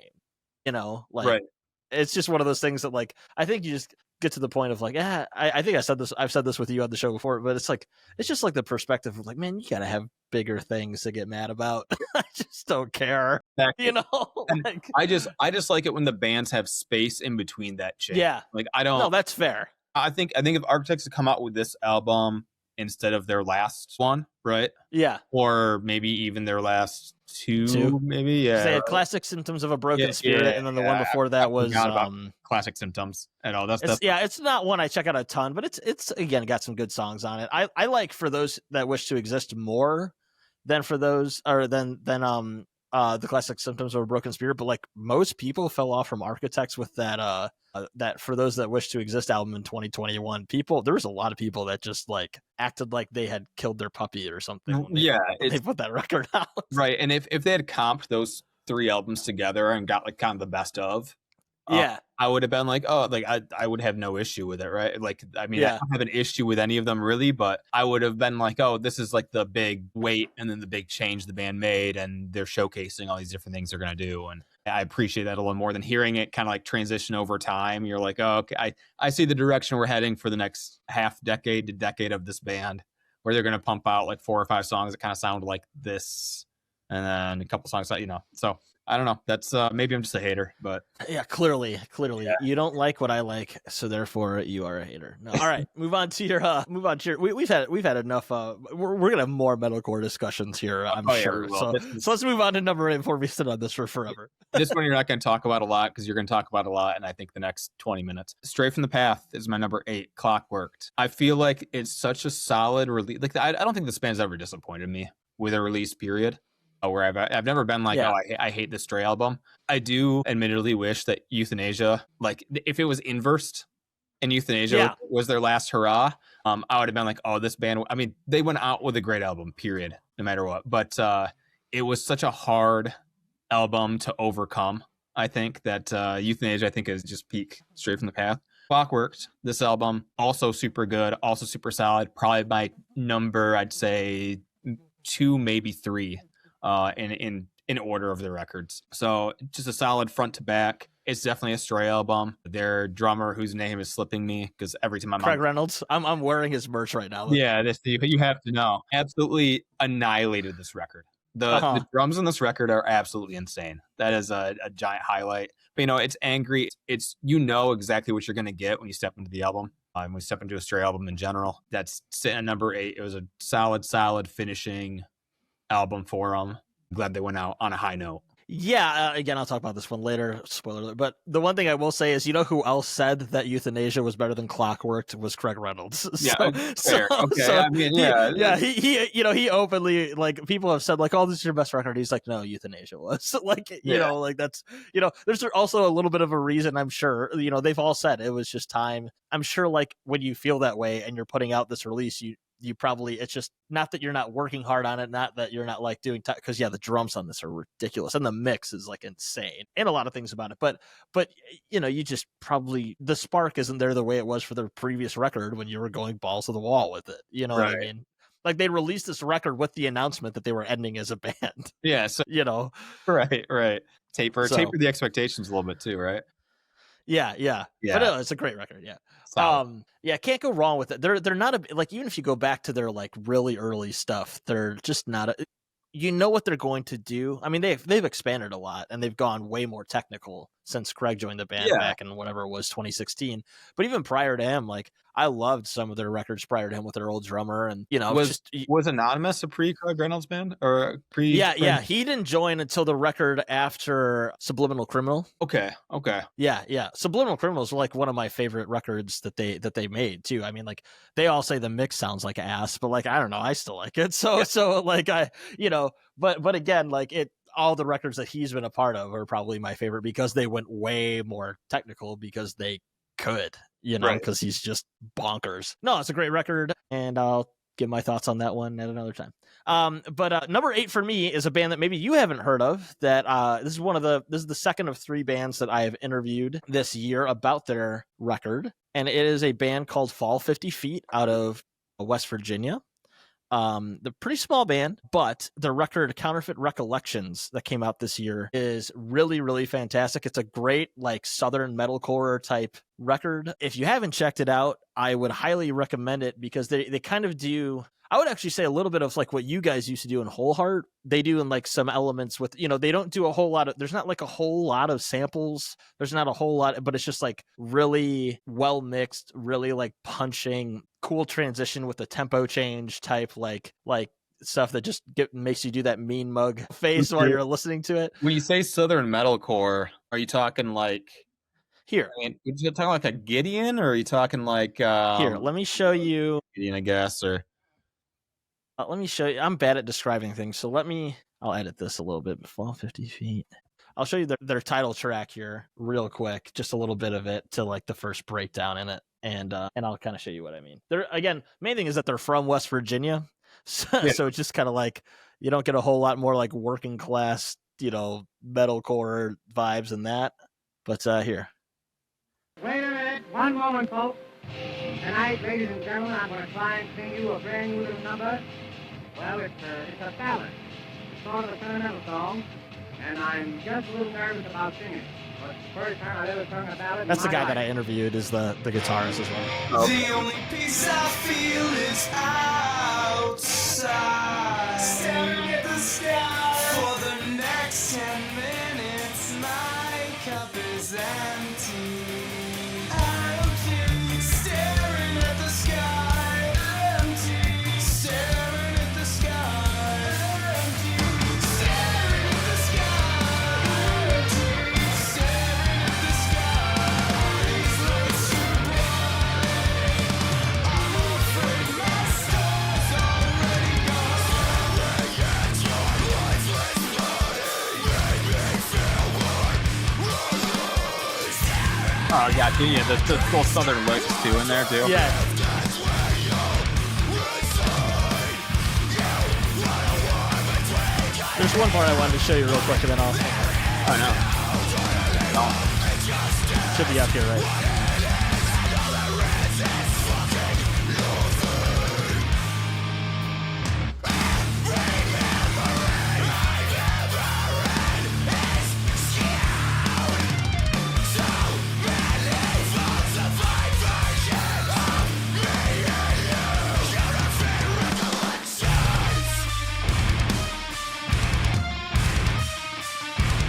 A: It's just one of those things that like, I think you just get to the point of like, I think I've said this with you on the show before, but it's like, it's just like the perspective of like, man, you gotta have bigger things to get mad about. I just don't care,
B: Exactly.
A: you know.
B: And
A: Like,
B: I just like it when the bands have space in between that change.
A: yeah,
B: Like I don't.
A: no, that's fair.
B: I think if Architects had come out with this album instead of their last one, right?
A: Yeah,
B: Or maybe even their last two, maybe. Yeah.
A: they had Classic Symptoms of a Broken
B: Yeah,
A: Spirit, and then the one before that was
B: forgot about Classic Symptoms at all. That's
A: it's not one I check out a ton, but it's again got some good songs on it. I like For Those That Wish to Exist more than for those, or than the Classic Symptoms of a Broken Spirit, but like most people fell off from Architects with that that For Those That Wish to Exist album in 2021. There was a lot of people that just like acted like they had killed their puppy or something when they put that record out.
B: Right. And if they had comped those 3 albums together and got like kind of the best of, I would have been like, oh, like I would have no issue with it, right? Like, I mean, I don't have an issue with any of them really, but I would have been like, oh, this is like the big weight and then the big change the band made, and they're showcasing all these different things they're gonna do. And I appreciate that a little more than hearing it kind of like transition over time. You're like, oh, okay, I see the direction we're heading for the next half decade to decade of this band, where they're gonna pump out like 4 or 5 songs that kind of sound like this, and then a couple songs that, so I don't know. That's maybe I'm just a hater, but
A: yeah, clearly you don't like what I like, so therefore you are a hater. No, all right, move on to your. We've had enough. We're gonna have more metalcore discussions here, I'm sure. So let's move on to number 8 before we sit on this for forever.
B: This one you're not going to talk about a lot because you're going to talk about a lot, and I think the next 20 minutes. Stray from the Path is my number 8. Clockworked. I feel like it's such a solid release. Like I don't think this band's ever disappointed me with a release period. Where I've never been like, I hate this Stray album. I do admittedly wish that Euthanasia, like if it was inversed and Euthanasia was their last hurrah, I would have been like, oh, this band, I mean, they went out with a great album, period, no matter what. But it was such a hard album to overcome. I think that Euthanasia, I think, is just peak Stray from the Path. Clockworked, this album, also super good, also super solid. Probably my number, I'd say 2, maybe 3. In order of the records. So just a solid front to back. It's definitely a Stray album. Their drummer, whose name is slipping me because every time
A: Craig Reynolds. I'm wearing his merch right now.
B: Yeah, you have to know. Absolutely annihilated this record. The drums on this record are absolutely insane. That is a giant highlight. But it's angry. It's exactly what you're gonna get when you step into the album. When we step into a Stray album in general. That's sitting at number 8. It was a solid finishing album for them. Glad they went out on a high note.
A: Yeah, again, I'll talk about this one later. Spoiler alert. But the one thing I will say is, who else said that Euthanasia was better than Clockworked was Craig Reynolds.
B: Fair. Okay. I mean,
A: he openly, like, people have said like, oh, this is your best record. He's like, no, Euthanasia was like, like that's, there's also a little bit of a reason. I'm sure, they've all said it was just time. I'm sure, like, when you feel that way and you're putting out this release, you probably, it's just not that you're not working hard on it, not that you're not like doing because the drums on this are ridiculous and the mix is like insane and a lot of things about it, but you just probably, the spark isn't there the way it was for the previous record when you were going balls to the wall with it, what I mean? Like, they released this record with the announcement that they were ending as a band.
B: Yeah, so right. Taper the expectations a little bit too, right?
A: Yeah. But no, it's a great record. Yeah.
B: Solid.
A: Can't go wrong with it. They're not like, even if you go back to their like really early stuff, they're just not what they're going to do. I mean, they've expanded a lot and they've gone way more technical since Craig joined the band back in whatever it was, 2016. But even prior to him, like, I loved some of their records prior to him with their old drummer, and
B: was Anonymous a pre-Craig Reynolds band or pre?
A: Yeah. He didn't join until the record after Subliminal Criminal.
B: Okay.
A: Yeah. Subliminal Criminal is like one of my favorite records that they made too. I mean, like, they all say the mix sounds like ass, but like, I don't know, I still like it. So like but again, like, all the records that he's been a part of are probably my favorite because they went way more technical because they could, because he's just bonkers. No, it's a great record, and I'll give my thoughts on that one at another time. But number 8 for me is a band that maybe you haven't heard of. That this is the second of 3 bands that I have interviewed this year about their record, and it is a band called Fall 50 Feet out of West Virginia. The pretty small band, but the record Counterfeit Recollections that came out this year is really, really fantastic. It's a great like Southern metalcore type record. If you haven't checked it out, I would highly recommend it because they kind of do, I would actually say a little bit of like what you guys used to do in Whole Heart. They do in like some elements with, they don't do a whole lot of, there's not like a whole lot of samples. There's not a whole lot, but it's just like really well mixed, really like punching, cool transition with the tempo change type, like stuff that just makes you do that mean mug face while you're listening to it.
B: When you say Southern metalcore, are you talking like
A: here?
B: I mean, are you talking like a Gideon, or are you talking like
A: here? Let me show you.
B: Gideon, I guess, or
A: let me show you. I'm bad at describing things, so I'll edit this a little bit. Fall 50 feet. I'll show you their title track here real quick, just a little bit of it to like the first breakdown in it, and I'll kind of show you what I mean. They're, again, main thing is that they're from West Virginia, so it's just kind of like you don't get a whole lot more like working class, metalcore vibes than that. But here.
D: Wait a minute, one moment, folks. Tonight, ladies and gentlemen, I'm going to try and sing you a brand new little number. Well, it's a ballad. It's sort of a sentimental song, and I'm just a little nervous about singing. But it's the first time I've ever sung a ballad.
A: That's the guy that I interviewed, is the guitarist as well.
C: Okay. The only peace I feel is outside, staring at the sky. For the next 10 minutes, my cup is empty. Empty, staring at the sky. Empty, staring at the sky. Empty, staring at the sky. Empty, staring at the sky. These lights are bright. I'm afraid my star's already gone. Staring at your lifeless
B: oh yeah, the full Southern lyrics too in there too.
A: Yeah. There's one part I wanted to show you real quick, and then I'll.
B: Oh no.
A: Should be up here, right?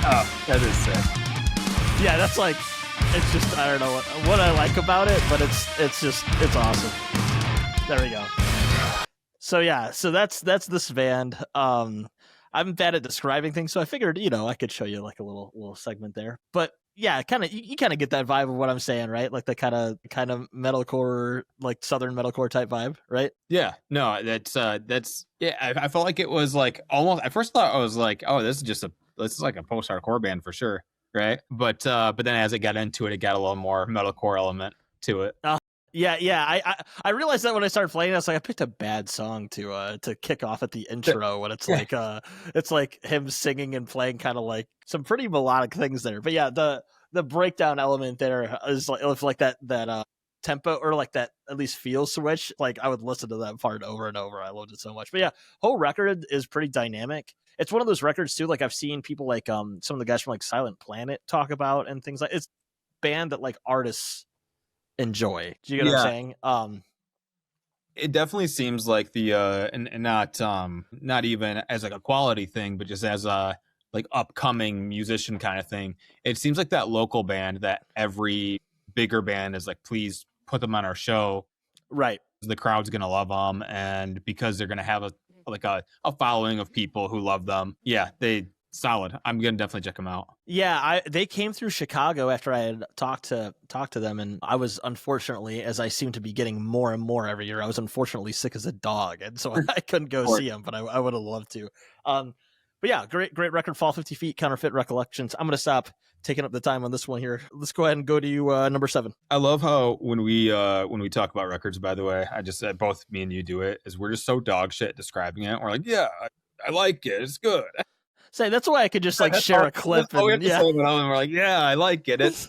B: Oh, that is sick.
A: Yeah, that's like, it's just, I don't know what I like about it, but it's awesome. There we go. So yeah, so that's this band. I'm bad at describing things, so I figured, I could show you like a little segment there. But yeah, kind of, you kind of get that vibe of what I'm saying, right? Like the kind of metalcore, like Southern metalcore type vibe, right?
B: Yeah, no, that's yeah. I felt like it was like almost. I first thought I was like, oh, this is like a post-hardcore band for sure, right? But then as it got into it, it got a little more metalcore element to it.
A: Yeah. I realized that when I started playing, I was like, I picked a bad song to kick off at the intro when it's like it's like him singing and playing kind of like some pretty melodic things there. But yeah, the breakdown element there is like that tempo, or like that at least feel switch. Like I would listen to that part over and over. I loved it so much. But yeah, whole record is pretty dynamic. It's one of those records too, like I've seen people like some of the guys from like Silent Planet talk about and things like. It's a band that like artists enjoy. Do you get what I'm saying?
B: It definitely seems like the and not even as like a quality thing, but just as a like upcoming musician kind of thing. It seems like that local band that every bigger band is like, please put them on our show.
A: Right.
B: The crowd's gonna love them, and because they're gonna have a following of people who love them. Yeah, they solid. I'm gonna definitely check them out.
A: Yeah, they came through Chicago after I had talked to them, and I was unfortunately, as I seem to be getting more and more every year, I was unfortunately sick as a dog, and so I couldn't go see them, but I would have loved to. But yeah, great record, Fall 50 Feet, Counterfeit Recollections. I'm gonna stop taking up the time on this one here. Let's go ahead and go to number 7.
B: I love how when we talk about records, by the way, I just said both me and you do it, is we're just so dog shit describing it. We're like, yeah, I like it. It's good.
A: Say that's why I could just like share a clip.
B: And, yeah, and we're like, yeah, I like it. It's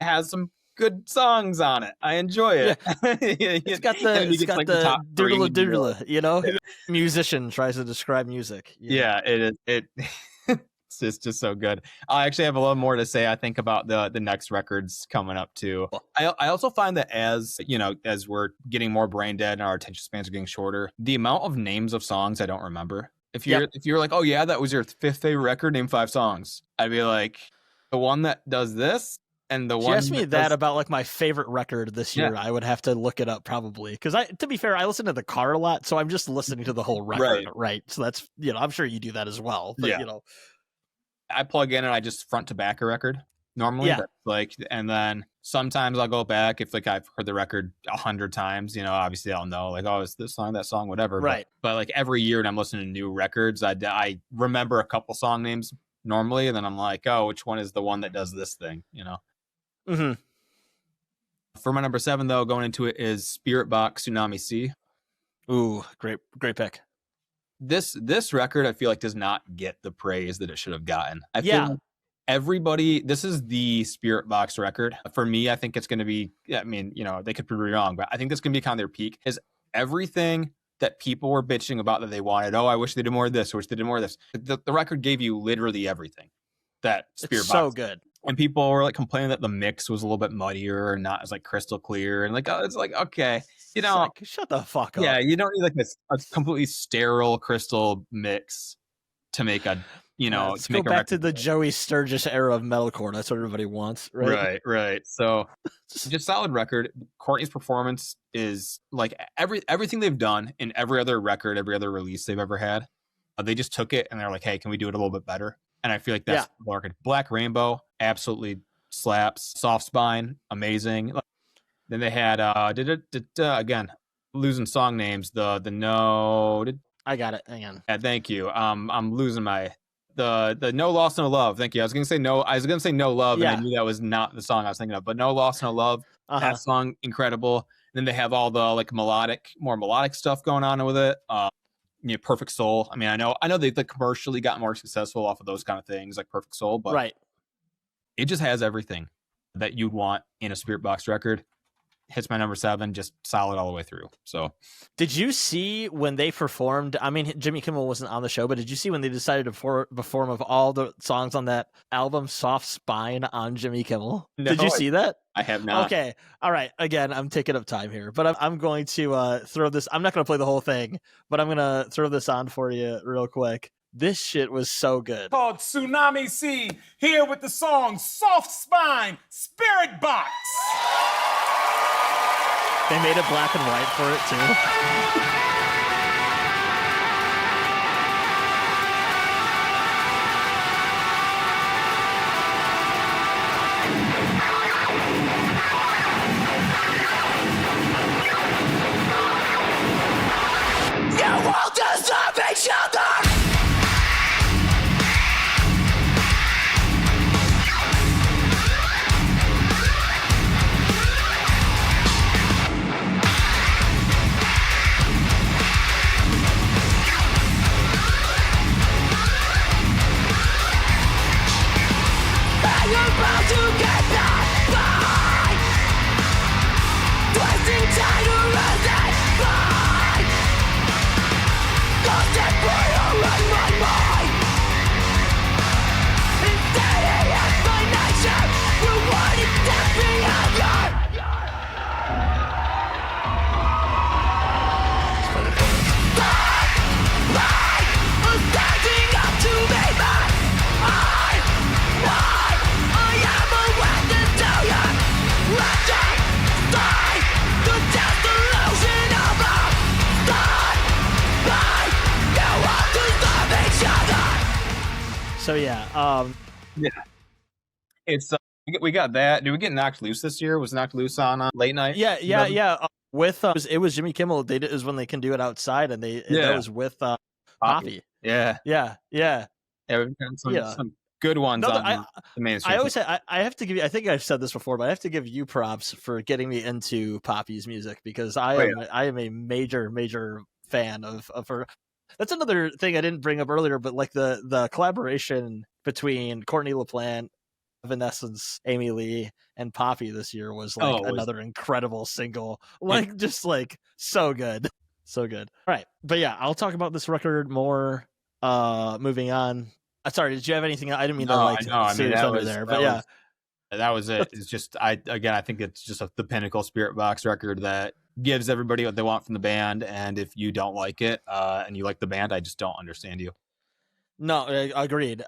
B: has some good songs on it. I enjoy it.
A: It's got the
B: top three
A: doodle
B: in New York.
A: doodle, you know? Musician tries to describe music. you know?
B: Yeah, it is. It's just so good. I actually have a little more to say, I think, about the next records coming up too. I also find that as we're getting more brain dead and our attention spans are getting shorter, the amount of names of songs I don't remember. If you're like, oh yeah, that was your fifth favorite record, name 5 songs. I'd be like, the one that does this and the
A: She
B: one
A: asked me that about like my favorite record this year.
B: Yeah.
A: I would have to look it up probably because to be fair, I listen to the car a lot, so I'm just listening to the whole record, right? So that's I'm sure you do that as well. But
B: Yeah. I plug in and I just front to back a record normally.
A: Yeah.
B: But and then sometimes I'll go back if I've heard the record 100 times, obviously I'll know oh, it's this song, that song, whatever.
A: Right.
B: But every year when I'm listening to new records, I remember a couple song names normally, and then I'm like, oh, which one is the one that does this thing,
A: Mm-hmm.
B: For my number 7 though, going into it is Spiritbox Tsunami Sea.
A: Ooh, great pick.
B: This record I feel like does not get the praise that it should have gotten. I feel like everybody, this is the Spiritbox record. For me, I think it's going to be, they could be wrong, but I think this can be kind of their peak. Is everything that people were bitching about that they wanted. Oh, I wish they did more of this. I wish they did more of this. The record gave you literally everything that Spiritbox.
A: It's so good.
B: And people were complaining that the mix was a little bit muddier and not as crystal clear. And it's okay.
A: Shut the fuck up.
B: Yeah, you don't need a completely sterile crystal mix to make a,
A: let's go back to the Joey Sturgis era of metalcore. That's what everybody wants, right?
B: Right. So just solid record. Courtney's performance is everything they've done in every other record, every other release they've ever had. They just took it and they're like, hey, can we do it a little bit better? And I feel like that's the record. Black Rainbow absolutely slaps. Soft Spine, amazing. Then they had again, losing song names. The no.
A: I got it. Hang on.
B: Yeah, thank you. I'm losing my the No Loss No Love. Thank you. I was gonna say no love, and I knew that was not the song I was thinking of. But No Loss No Love. That song incredible. And then they have all the more melodic stuff going on with it. Perfect Soul. I mean, I know they commercially got more successful off of those kind of things like Perfect Soul, but it just has everything that you'd want in a Spiritbox record. Hits my number 7, just solid all the way through. So,
A: did you see when they performed? I mean, Jimmy Kimmel wasn't on the show, but did you see when they decided to perform of all the songs on that album, Soft Spine, on Jimmy Kimmel? No, did you see that?
B: I have not.
A: Okay, all right. Again, I'm taking up time here, but I'm going to throw this. I'm not going to play the whole thing, but I'm going to throw this on for you real quick. This shit was so good.
E: Called Tsunami Sea, here with the song Soft Spine, Spiritbox.
A: They made it black and white for it too.
C: You won't deserve each other. You're about to get that by twisting tighter as that bind. Lost it for your in my mind. Instead of my nature, you want it death behavior. I'm standing up to me, man.
A: So yeah,
B: It's we got that. Did we get Knocked Loose this year? Was Knocked Loose on Late Night?
A: Yeah. With it was Jimmy Kimmel. They did is when they can do it outside, and that was with Poppy.
B: Yeah.
A: Yeah,
B: We've got some good ones on the mainstream.
A: I always say I have to give you. I think I've said this before, but I have to give you props for getting me into Poppy's music because I am a major fan of her. That's another thing I didn't bring up earlier, but the collaboration between Courtney LaPlante, Evanescence, Amy Lee, and Poppy this year was like another incredible single. Like just like so good. So good. All right. But yeah, I'll talk about this record more moving on. Sorry, did you have anything? I didn't mean to say thunder there, but yeah.
B: That was it. It's just I think it's just the pinnacle Spiritbox record that gives everybody what they want from the band, and if you don't like it and you like the band, I just don't understand you.
A: No, agreed.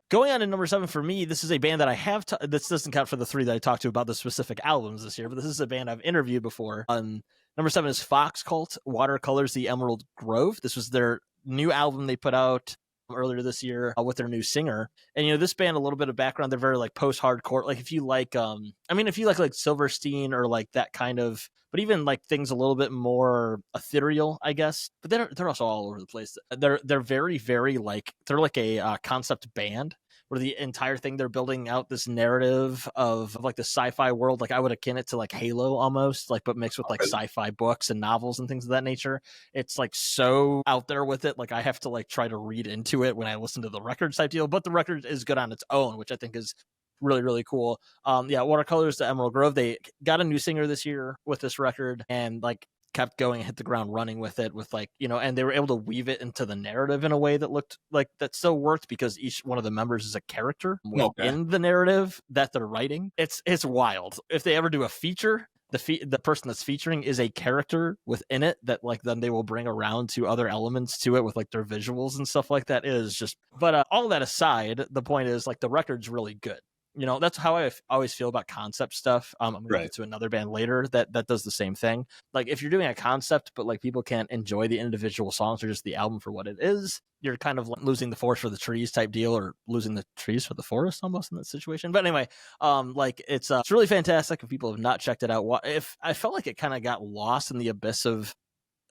A: Going on to number 7 for me, this is a band that I have. This doesn't count for the 3 that I talked to about the specific albums this year, but this is a band I've interviewed before. Number 7 is Fox Cult, Watercolors the Emerald Grove. This was their new album they put out earlier this year with their new singer. And this band, a little bit of background, they're very like post-hardcore. Like if you like like Silverstein or like that kind of, but even like things a little bit more ethereal, I guess. But they're also all over the place. They're very, very like, they're like a concept band where the entire thing they're building out this narrative of like the sci-fi world. Like I would akin it to like Halo almost, like but mixed with like sci-fi books and novels and things of that nature. It's like so out there with it. Like I have to like try to read into it when I listen to the record type deal, but the record is good on its own, which I think is really, really cool. Watercolors the Emerald Grove. They got a new singer this year with this record and like kept going and hit the ground running with it with like, and they were able to weave it into the narrative in a way that looked like that still worked because each one of the members is a character in the narrative that they're writing. It's wild. If they ever do a feature, the person that's featuring is a character within it that like then they will bring around to other elements to it with like their visuals and stuff like that. It is just, but all that aside, the point is like the record's really good. That's how I always feel about concept stuff. I'm going to get to another band later that does the same thing. Like if you're doing a concept, but like people can't enjoy the individual songs or just the album for what it is, you're kind of like losing the forest for the trees type deal, or losing the trees for the forest almost in that situation. But anyway, like it's really fantastic. If people have not checked it out, if I felt like it kind of got lost in the abyss of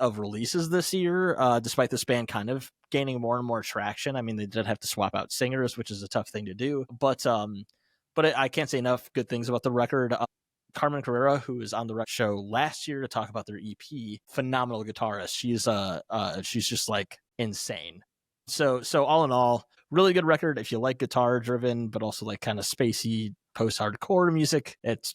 A: releases this year, despite this band kind of gaining more and more traction. I mean, they did have to swap out singers, which is a tough thing to do, but I can't say enough good things about the record. Carmen Carrera, who was on the show last year to talk about their EP, phenomenal guitarist. She's just like insane. So all in all, really good record. If you like guitar driven, but also like kind of spacey post-hardcore music, it's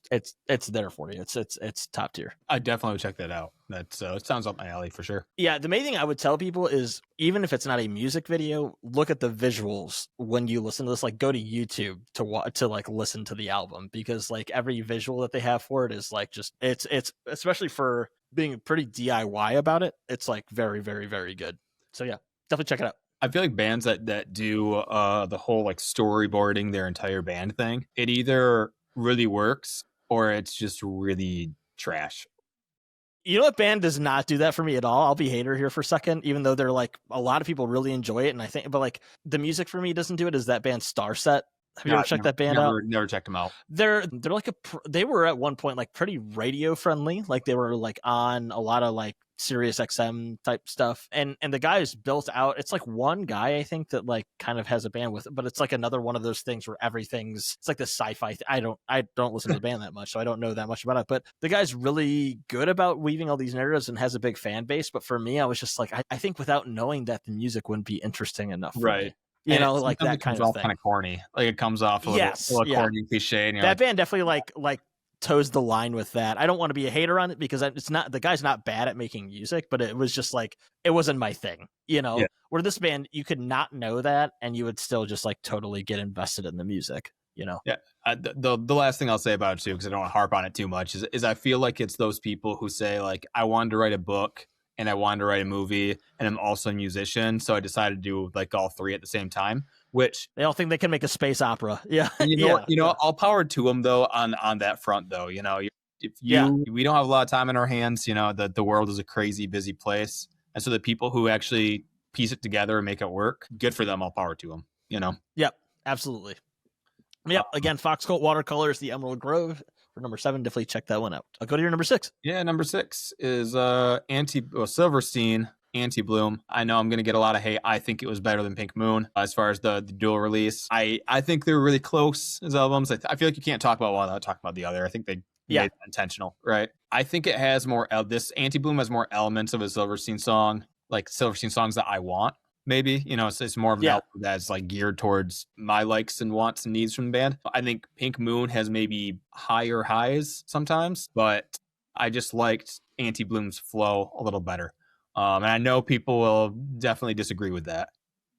A: there for you. It's top tier.
B: I definitely would check that out. That's it sounds up my alley for sure.
A: Yeah, the main thing I would tell people is even if it's not a music video, look at the visuals when you listen to this. Like go to YouTube to like listen to the album, because like every visual that they have for it is like just it's especially for being pretty DIY about it. It's like very, very, very good. So yeah, definitely check it out.
B: I feel like bands that do the whole like storyboarding their entire band thing, it either really works or it's just really trash.
A: You know what band does not do that for me at all? I'll be hater here for a second, even though they're like a lot of people really enjoy it, and I think, but like the music for me doesn't do it. Is that band Starset? Have you ever checked that band out?
B: Never checked them out.
A: They're like they were at one point like pretty radio friendly. Like they were like on a lot of like Sirius XM type stuff, and the guy built out. It's like one guy I think that like kind of has a band with it, but it's like another one of those things where it's like the sci-fi. I don't listen to the band that much, so I don't know that much about it. But the guy's really good about weaving all these narratives and has a big fan base. But for me, I was just like, I think without knowing that, the music wouldn't be interesting enough,
B: right?
A: You know, like that kind of thing.
B: Kind of corny. Like it comes off a little corny cliche. And
A: that band definitely like toes the line with that. I don't want to be a hater on it because it's not, the guy's not bad at making music, but it was just like, it wasn't my thing, where this band, you could not know that and you would still just like totally get invested in the music, Yeah.
B: The last thing I'll say about it too, because I don't want to harp on it too much, is I feel like it's those people who say like, I wanted to write a book and I wanted to write a movie and I'm also a musician. So I decided to do like all three at the same time, which
A: they all think they can make a space opera. Yeah.
B: All power to them though, on that front though, we don't have a lot of time in our hands, the world is a crazy busy place. And so the people who actually piece it together and make it work, good for them, all power to them,
A: Yep. Absolutely. Yep. Again, Fox Cult, Watercolors, the Emerald Grove. For number 7, definitely check that one out. I'll go to your number 6.
B: Yeah, number 6 is Silverstein, Anti-Bloom. I know I'm going to get a lot of hate. I think it was better than Pink Moon as far as the dual release. I think they were really close as albums. I feel like you can't talk about one without talking about the other. I think they made it intentional, right? I think it has more, this Anti-Bloom has more elements of a Silverstein song, like Silverstein songs that I want. maybe. It's more of an
A: Yeah.
B: album that's like geared towards my likes and wants and needs from the band. I think Pink Moon has maybe higher highs sometimes, but I just liked Anti-Bloom's flow a little better. And I know people will definitely disagree with that.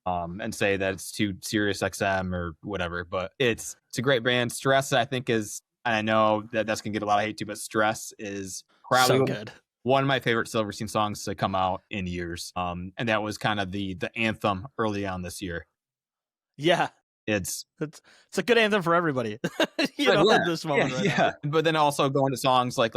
B: And say that it's too Sirius XM or whatever, but it's a great band. Stress, I think, is, and I know that's gonna get a lot of hate too, but Stress is probably
A: So good.
B: one of my favorite Silverstein songs to come out in years. And that was kind of the anthem early on this year.
A: Yeah.
B: It's
A: a good anthem for everybody. At this moment right now.
B: But then also going to songs like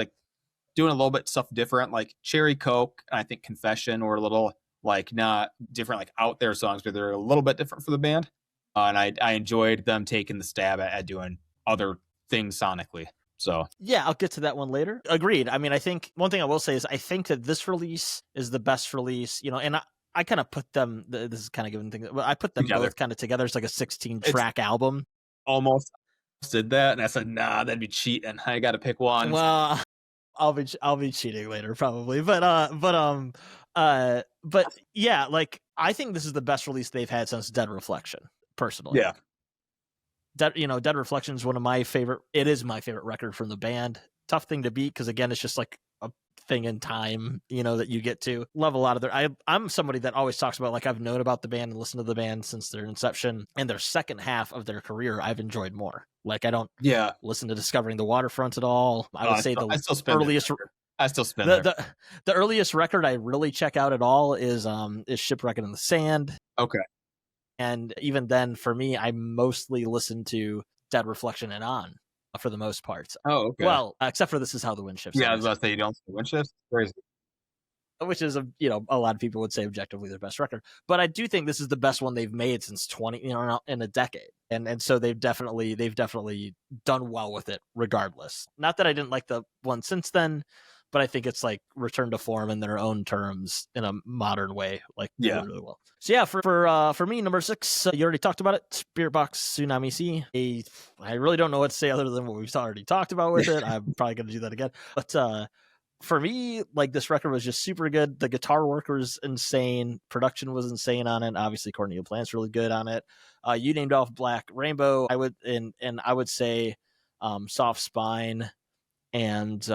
B: doing a little bit stuff different, like Cherry Coke, and I think Confession were a little like not different, like out there songs, but they're a little bit different for the band. And I enjoyed them taking the stab at doing other things sonically. So
A: yeah, I'll get to that one later. Agreed. I mean, I think one thing I will say is I think that this release is the best release, and I kind of put them, this is kind of giving things, I put them
B: together.
A: both kind of together. It's like a 16-track album.
B: Almost did that, and I said, nah, that'd be cheating. I got to pick one.
A: Well, I'll be cheating later probably, but yeah, like I think this is the best release they've had since Dead Reflection, personally.
B: Yeah.
A: Dead Reflection is one of my favorite. It is my favorite record from the band. Tough thing to beat because again, it's just like a thing in time, that you get to love a lot of their. I'm somebody that always talks about like I've known about the band and listened to the band since their inception, and their second half of their career I've enjoyed more. Like I don't listen to Discovering the Waterfront at all. I would say the earliest.
B: I still spin
A: the earliest record I really check out at all is Shipwrecking in the Sand.
B: Okay.
A: And even then, for me, I mostly listen to Dead Reflection and on for the most part.
B: Oh, okay.
A: Well, except for This Is How the Wind Shifts.
B: Yeah, I was about to say you don't see Wind Shifts. Crazy.
A: Which is a lot of people would say objectively their best record, but I do think this is the best one they've made since 20 in a decade, and so they've definitely done well with it regardless. Not that I didn't like the one since then, but I think it's like returned to form in their own terms in a modern way, like really well. So yeah, for me, number 6, you already talked about it, Spiritbox Tsunami Sea. I really don't know what to say other than what we've already talked about with it. I'm probably going to do that again, but for me, like this record was just super good. The guitar work was insane. Production was insane on it. Obviously, Cornelia Plant's really good on it. You named off Black Rainbow. I would say Soft Spine and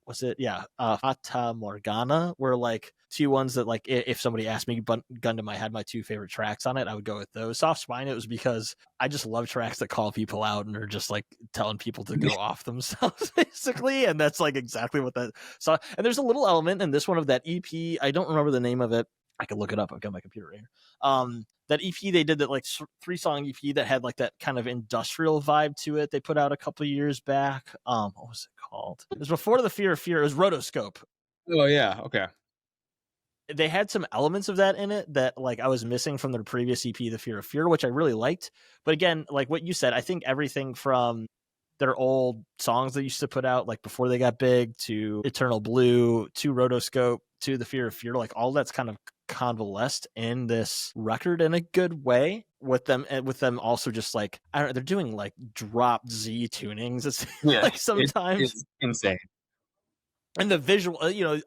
A: was it? Yeah, Fata Morgana were like two ones that like if somebody asked me, Gundam, I had my 2 favorite tracks on it, I would go with those. Soft Spine, it was because I just love tracks that call people out and are just like telling people to go off themselves basically, and that's like exactly what that. So, and there's a little element in this one of that EP. I don't remember the name of it. I can look it up. I've got my computer right here. That EP they did, that like 3-song EP that had like that kind of industrial vibe to it. They put out a couple years back. What was it called? It was before the Fear of Fear. It was Rotoscope.
B: Oh yeah, okay.
A: They had some elements of that in it that like I was missing from their previous EP, The Fear of Fear, which I really liked. But again, like what you said, I think everything from their old songs they used to put out, like before they got big, to Eternal Blue, to Rotoscope, to The Fear of Fear, like all that's kind of convalesced in this record in a good way with them also just like, I don't know, they're doing like drop Z tunings. It's like sometimes
B: it's insane.
A: And the visual,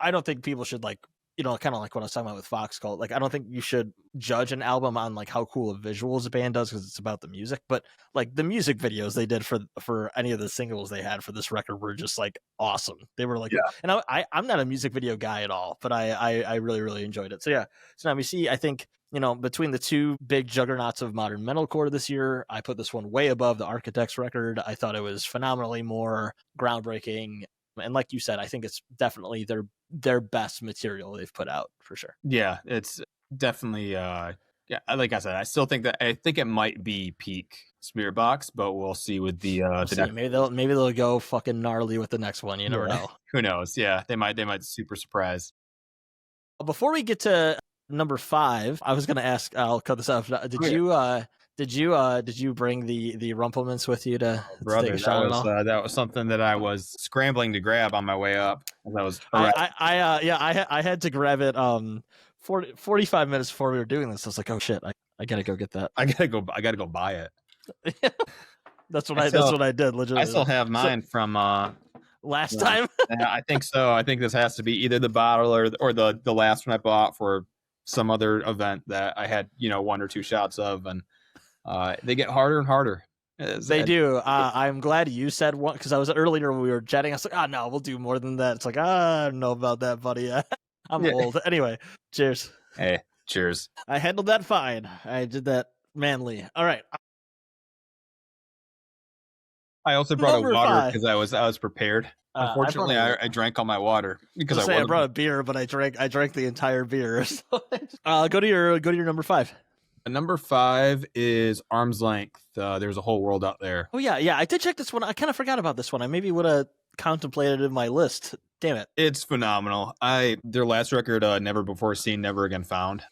A: I don't think people should like, kind of like what I was talking about with Fox Cult. Like, I don't think you should judge an album on like how cool of visuals a band does because it's about the music. But like the music videos they did for any of the singles they had for this record were just like awesome. They were like, and I'm not a music video guy at all, but I really, really enjoyed it. So yeah, so now we see, I think, between the 2 big juggernauts of modern metalcore this year, I put this one way above the Architects record. I thought it was phenomenally more groundbreaking. And like you said, I think it's definitely their best material they've put out for sure.
B: Yeah, it's definitely like I said, I think it might be peak Spiritbox, but we'll see with the
A: maybe they'll go fucking gnarly with the next one. You never know.
B: Who knows? Yeah, they might super surprise.
A: Before we get to number 5, I was gonna ask, I'll cut this off. Did you bring the Rumplemans with you to take a shot?
B: That was something that I was scrambling to grab on my way up.
A: I had to grab it 45 minutes before we were doing this. I was like, oh shit, I gotta go get that.
B: I gotta go buy it.
A: That's what I did. Legitimately.
B: I still have mine from
A: last time.
B: I think so. I think this has to be either the bottle or the last one I bought for some other event that I had, you know, 1 or 2 shots of, and they get harder and harder.
A: They do. I'm glad you said one, because I was earlier when we were chatting. I was like, no, we'll do more than that. It's like, I don't know about that, buddy. I'm old. Anyway, cheers.
B: Hey, cheers.
A: I handled that fine. I did that manly. All right.
B: I also brought
A: Number
B: a water
A: 5.
B: because I was prepared. Unfortunately, I drank all my water because
A: I brought a beer, but I drank the entire beer. So, go to your number 5.
B: Number 5 is Arm's Length. There's a whole world out there.
A: Oh yeah. I did check this one. I kind of forgot about this one. I maybe would have contemplated it in my list. Damn it.
B: It's phenomenal. Their last record, Never Before Seen, Never Again Found,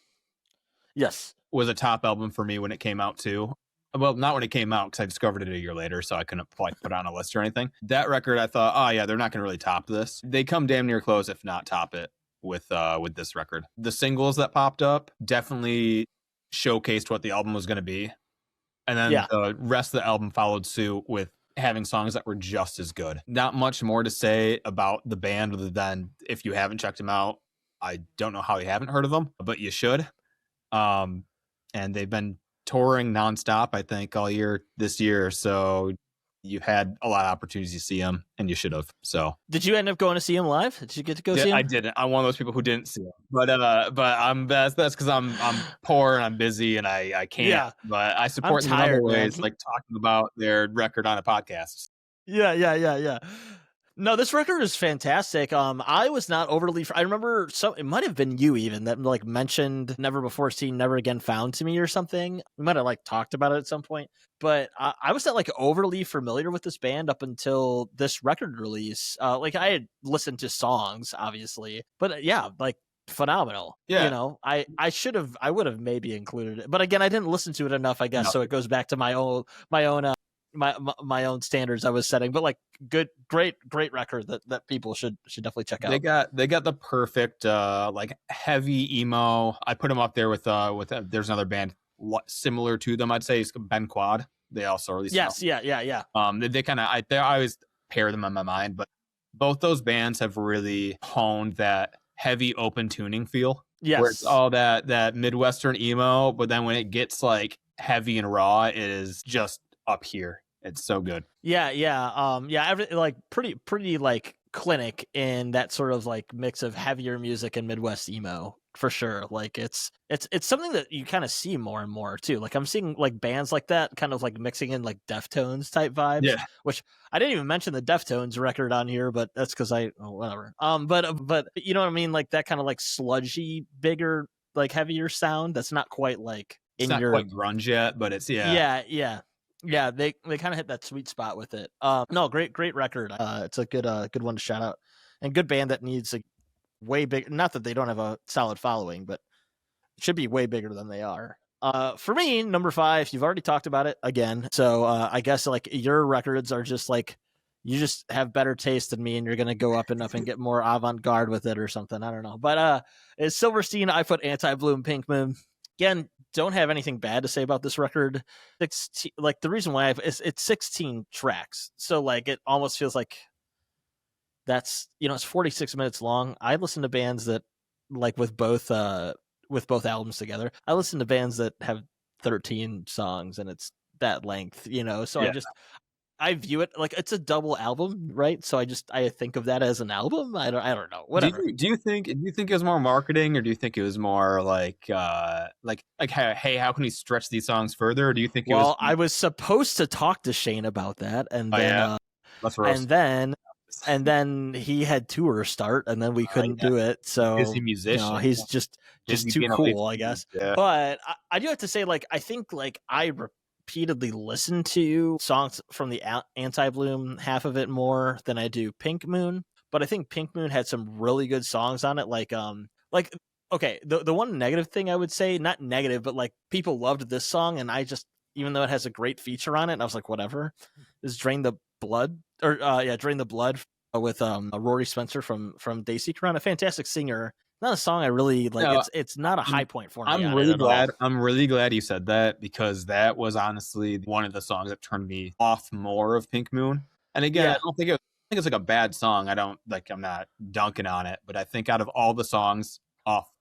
A: Yes.
B: was a top album for me when it came out too. Well, not when it came out, because I discovered it a year later, so I couldn't like put it on a list or anything. That record, I thought, oh yeah, they're not going to really top this. They come damn near close, if not top it, with this record. The singles that popped up definitely showcased what the album was going to be, and then the rest of the album followed suit with having songs that were just as good. Not much more to say about the band other than if you haven't checked them out, I don't know how you haven't heard of them, but you should. And they've been touring nonstop, I think, all year this year, so you've had a lot of opportunities to see them, and you should have. So,
A: did you end up going to see him live? Did you get to go see him?
B: I didn't. I'm one of those people who didn't see him, but that's because I'm poor and I'm busy and I can't. Yeah. But I support them in other ways, like talking about their record on a podcast.
A: Yeah. No, this record is fantastic. I was not overly. I remember it might have been you even that like mentioned Never Before Seen, Never Again Found to me or something. We might have like talked about it at some point, but I was not like overly familiar with this band up until this record release. Like I had listened to songs, obviously, but yeah, like phenomenal.
B: Yeah,
A: you know, I would have maybe included it, but again, I didn't listen to it enough, I guess. No. So it goes back to my own standards I was setting, but like great record that people should definitely check out.
B: They got the perfect like heavy emo. I put them up there with there's another band similar to them. I'd say is Ben Quad. They also released.
A: Yes, yeah.
B: They kind of I always pair them in my mind, but both those bands have really honed that heavy open tuning feel.
A: Yes,
B: where it's all that Midwestern emo, but then when it gets like heavy and raw, it is just up here. It's so good.
A: Yeah. Everything like pretty like clinic in that sort of like mix of heavier music and Midwest emo for sure. Like it's something that you kind of see more and more too. Like I'm seeing like bands like that kind of like mixing in like Deftones type vibes.
B: Yeah.
A: Which I didn't even mention the Deftones record on here, but that's because whatever. But you know what I mean? Like that kind of like sludgy, bigger, like heavier sound. That's not quite like
B: it's not quite grunge yet, but it's
A: Yeah, they kind of hit that sweet spot with it. No, great record. It's a good one to shout out, and good band that needs a way big. Not that they don't have a solid following, but it should be way bigger than they are. For me, number 5, you've already talked about it again, so I guess like your records are just like you just have better taste than me, and you're gonna go up and get more avant-garde with it or something. I don't know, but it's Silverstein. I put Anti-Bloom, Pink Moon. Again, don't have anything bad to say about this record. Like the reason why it's 16 tracks, so like it almost feels like that's it's 46 minutes long. I listen to bands that like with both albums together. I listen to bands that have 13 songs and it's that length, So yeah. I view it like it's a double album, right? So I think of that as an album. I don't know. Whatever.
B: Do you think it was more marketing, or do you think it was more like hey, how can we stretch these songs further? Or do you think it was?
A: I was supposed to talk to Shane about that, and then and then he had tour start, and then we couldn't do it. So
B: busy musician.
A: He's just too cool, I guess. Yeah. But I do have to say, like I think like I repeatedly listen to songs from the Anti-Bloom half of it more than I do Pink Moon, but I think Pink Moon had some really good songs on it, like okay, the one negative thing I would say, not negative, but like people loved this song, and I just, even though it has a great feature on it, and I was like, whatever, is Drain the Blood with Rory Spencer from Daisy Crown, a fantastic singer. Not a song I really like. No, it's not a high point for me.
B: I'm really glad you said that, because that was honestly one of the songs that turned me off more of Pink Moon. And again, I don't think it's like a bad song. I'm not dunking on it, but I think out of all the songs off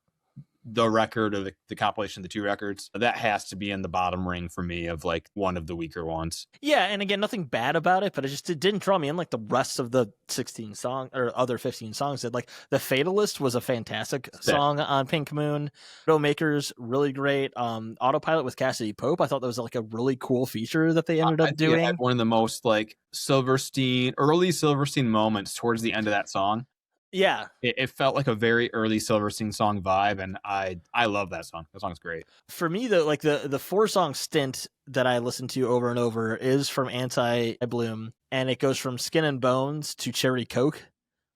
B: the record or the compilation of the 2 records, that has to be in the bottom ring for me of like one of the weaker ones.
A: Yeah, and again, nothing bad about it, but it didn't draw me in like the rest of the 16 song or other 15 songs did. Like The Fatalist was a fantastic song on Pink Moon. Widowmaker's really great. Autopilot with Cassidy Pope, I thought that was like a really cool feature that they ended up doing.
B: It had one of the most like early Silverstein moments towards the end of that song.
A: Yeah,
B: it felt like a very early Silverstein song vibe, and I love that song. That song's great.
A: For me, the 4-song stint that I listened to over and over is from Anti-Bloom, and it goes from Skin and Bones to Cherry Coke.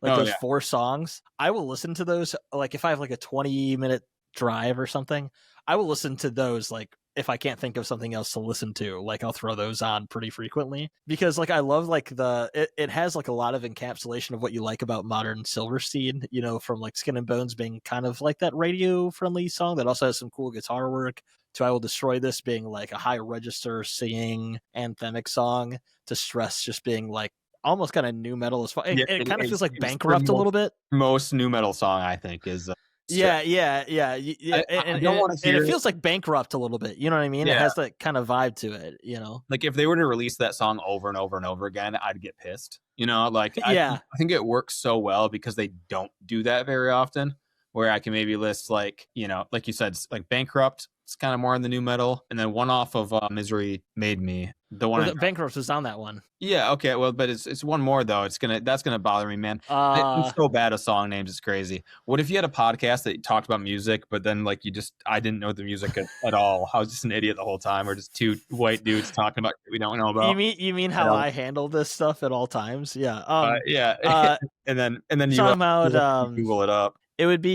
A: Like those 4 songs, I will listen to those. Like if I have like a 20-minute drive or something, I will listen to those. Like if I can't think of something else to listen to, like I'll throw those on pretty frequently because like I love like it has like a lot of encapsulation of what you like about modern Silverstein, you know, from like Skin and Bones being kind of like that radio friendly song that also has some cool guitar work, to I Will Destroy This being like a high register singing anthemic song, to Stress just being like almost kind of new metal as far. It kind of feels like Bankrupt a little bit.
B: Most new metal song I think is
A: Yeah.
B: I don't want to hear
A: and it feels like Bankrupt a little bit. You know what I mean?
B: Yeah.
A: It has that kind of vibe to it, you know?
B: like if they were to release that song over and over and over again, I'd get pissed. You know, like I think it works so well because they don't do that very often. Where I can maybe list like, you know, like you said, like Bankrupt. It's kind of more in the new metal, and then one off of Misery Made Me. The one
A: Bankrupt was on that one.
B: Yeah, okay, well, but it's one more though. That's gonna bother me, man. I'm so bad at song names, it's crazy. What if you had a podcast that talked about music, but then like I didn't know the music at all. I was just an idiot the whole time, or just 2 white dudes talking about shit we don't know about.
A: You mean how I handle this stuff at all times? Yeah.
B: Yeah. and then you Google it up.
A: Would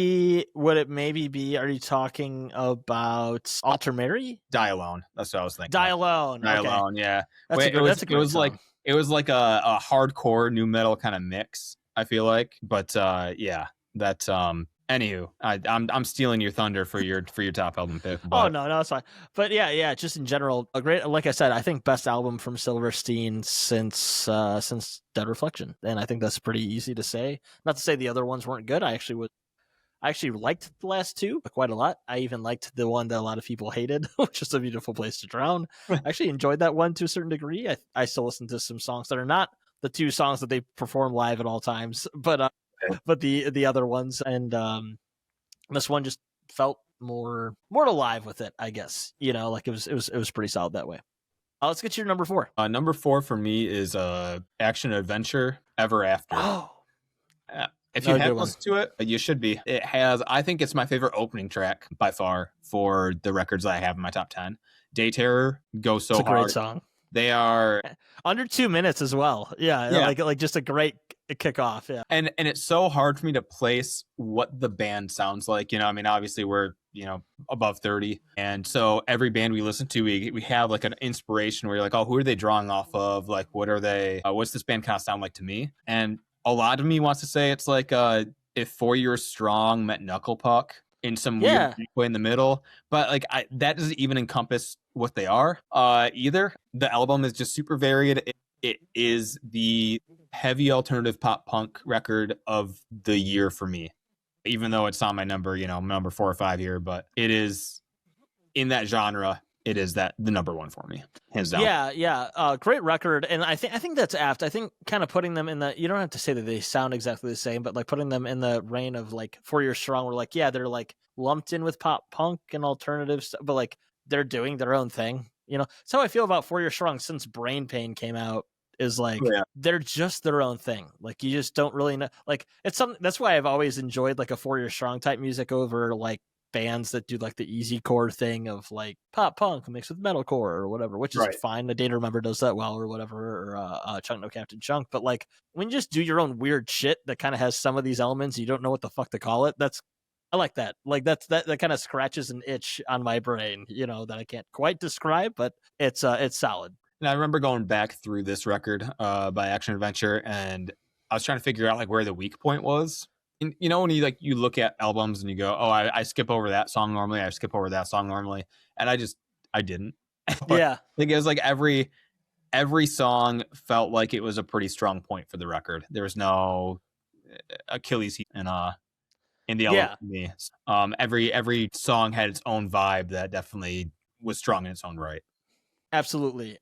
A: it maybe be, are you talking about Alter Mary?
B: Die Alone. That's what I was thinking.
A: Die Alone.
B: Die Alone, yeah.
A: That's a great song.
B: It was like a hardcore new metal kind of mix, I feel like. But yeah, that anywho, I'm stealing your thunder for your top album pick. But...
A: Oh no, it's fine. But yeah, just in general, a great, like I said, I think best album from Silverstein since Dead Reflection. And I think that's pretty easy to say. Not to say the other ones weren't good. I actually liked the last 2 quite a lot. I even liked the one that a lot of people hated, which is A Beautiful Place to Drown. I actually enjoyed that one to a certain degree. I still listen to some songs that are not the 2 songs that they perform live at all times, but the other ones. And this one just felt more alive with it, I guess. You know, like it was pretty solid that way. Let's get to your number 4.
B: Number 4 for me is Action Adventure Ever After.
A: Oh.
B: If you haven't listened to it, you should be. It has, I think it's my favorite opening track by far for the records that I have in my top 10. Day Terror goes so hard.
A: It's a great song.
B: They are
A: under 2 minutes as well. Yeah. Like just a great kickoff. Yeah.
B: And it's so hard for me to place what the band sounds like. You know, I mean, obviously we're, you know, above 30. And so every band we listen to, we have like an inspiration where you're like, oh, who are they drawing off of? Like, what are they, what's this band kind of sound like to me? And a lot of me wants to say it's like if 4 Years Strong met Knuckle Puck in some weird way in the middle, but like that doesn't even encompass what they are either. The album is just super varied. It is the heavy alternative pop punk record of the year for me, even though it's not my number 4 or 5 here, but it is in that genre. It is the number 1 for me, hands down.
A: Yeah. Great record, and I think that's apt. I think kind of putting them in the, you don't have to say that they sound exactly the same, but like putting them in the reign of like 4 Years Strong, where like they're like lumped in with pop punk and alternatives, but like they're doing their own thing. You know, that's how I feel about 4 Years Strong since Brain Pain came out. Is like they're just their own thing. Like you just don't really know. Like it's something that's why I've always enjoyed like a 4 Years Strong type music over like bands that do like the easy core thing of like pop punk mixed with metalcore or whatever, which is fine. The Day to Remember does that well or whatever, or Chunk No Captain Chunk. But like when you just do your own weird shit that kind of has some of these elements, you don't know what the fuck to call it. I like that. Like that kind of scratches an itch on my brain, you know, that I can't quite describe, but it's solid.
B: And I remember going back through this record by Action Adventure, and I was trying to figure out like where the weak point was. And, you know, when you look at albums and you go, oh, I skip over that song normally, I skip over that song normally, and I didn't.
A: Yeah,
B: like it was like every song felt like it was a pretty strong point for the record. There was no Achilles heel in the album for me. Every song had its own vibe that definitely was strong in its own right.
A: Absolutely.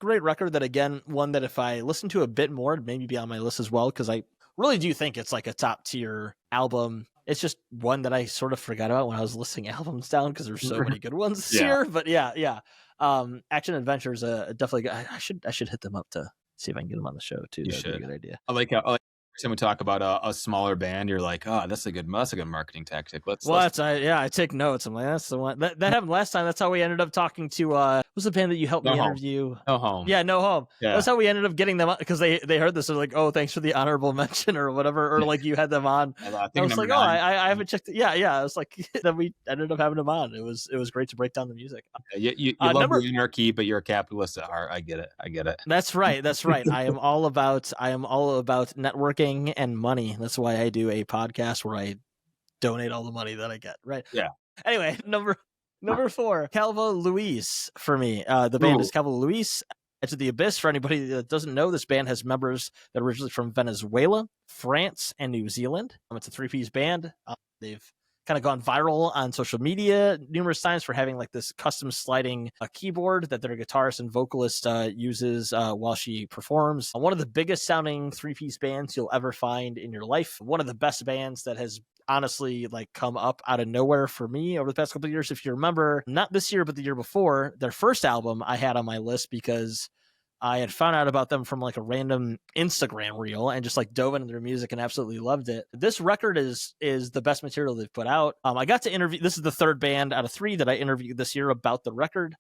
A: Great record that, again, one that if I listen to a bit more, it'd maybe be on my list as well, because I really do think it's like a top tier album. It's just one that I sort of forgot about when I was listing albums down, because there's so many good ones this year. But Action Adventure is definitely. I should hit them up to see if I can get them on the show too. That'd be a good idea.
B: I like every time we talk about a smaller band, you're like, oh, that's a good marketing tactic.
A: I take notes. I'm like, that's the one that happened last time. That's how we ended up talking to what's the band that you helped me interview?
B: No Home.
A: Yeah, No Home.
B: Yeah.
A: That's how we ended up getting them on, because they heard this. They're like, oh, thanks for the honorable mention or whatever, or like you had them on. I was like, I haven't checked it. Yeah. I was like, then we ended up having them on. It was great to break down the music.
B: You love the anarchy, but you're a capitalist at heart. I get it.
A: That's right. I am all about networking and money. That's why I do a podcast where I donate all the money that I get. Right.
B: Yeah.
A: Anyway, number 4, Calvo Luis for me. The band is Calvo Luis. Into the Abyss. For anybody that doesn't know, this band has members that are originally from Venezuela, France, and New Zealand. It's a 3-piece band. They've kind of gone viral on social media numerous times for having like this custom sliding keyboard that their guitarist and vocalist uses while she performs. One of the biggest sounding 3-piece bands you'll ever find in your life. One of the best bands that has honestly like come up out of nowhere for me over the past couple of years. If you remember, not this year, but the year before, their first album I had on my list because I had found out about them from like a random Instagram reel and just like dove into their music and absolutely loved it. This record is the best material they've put out. I got to interview, this is the third band out of 3 that I interviewed this year about the record.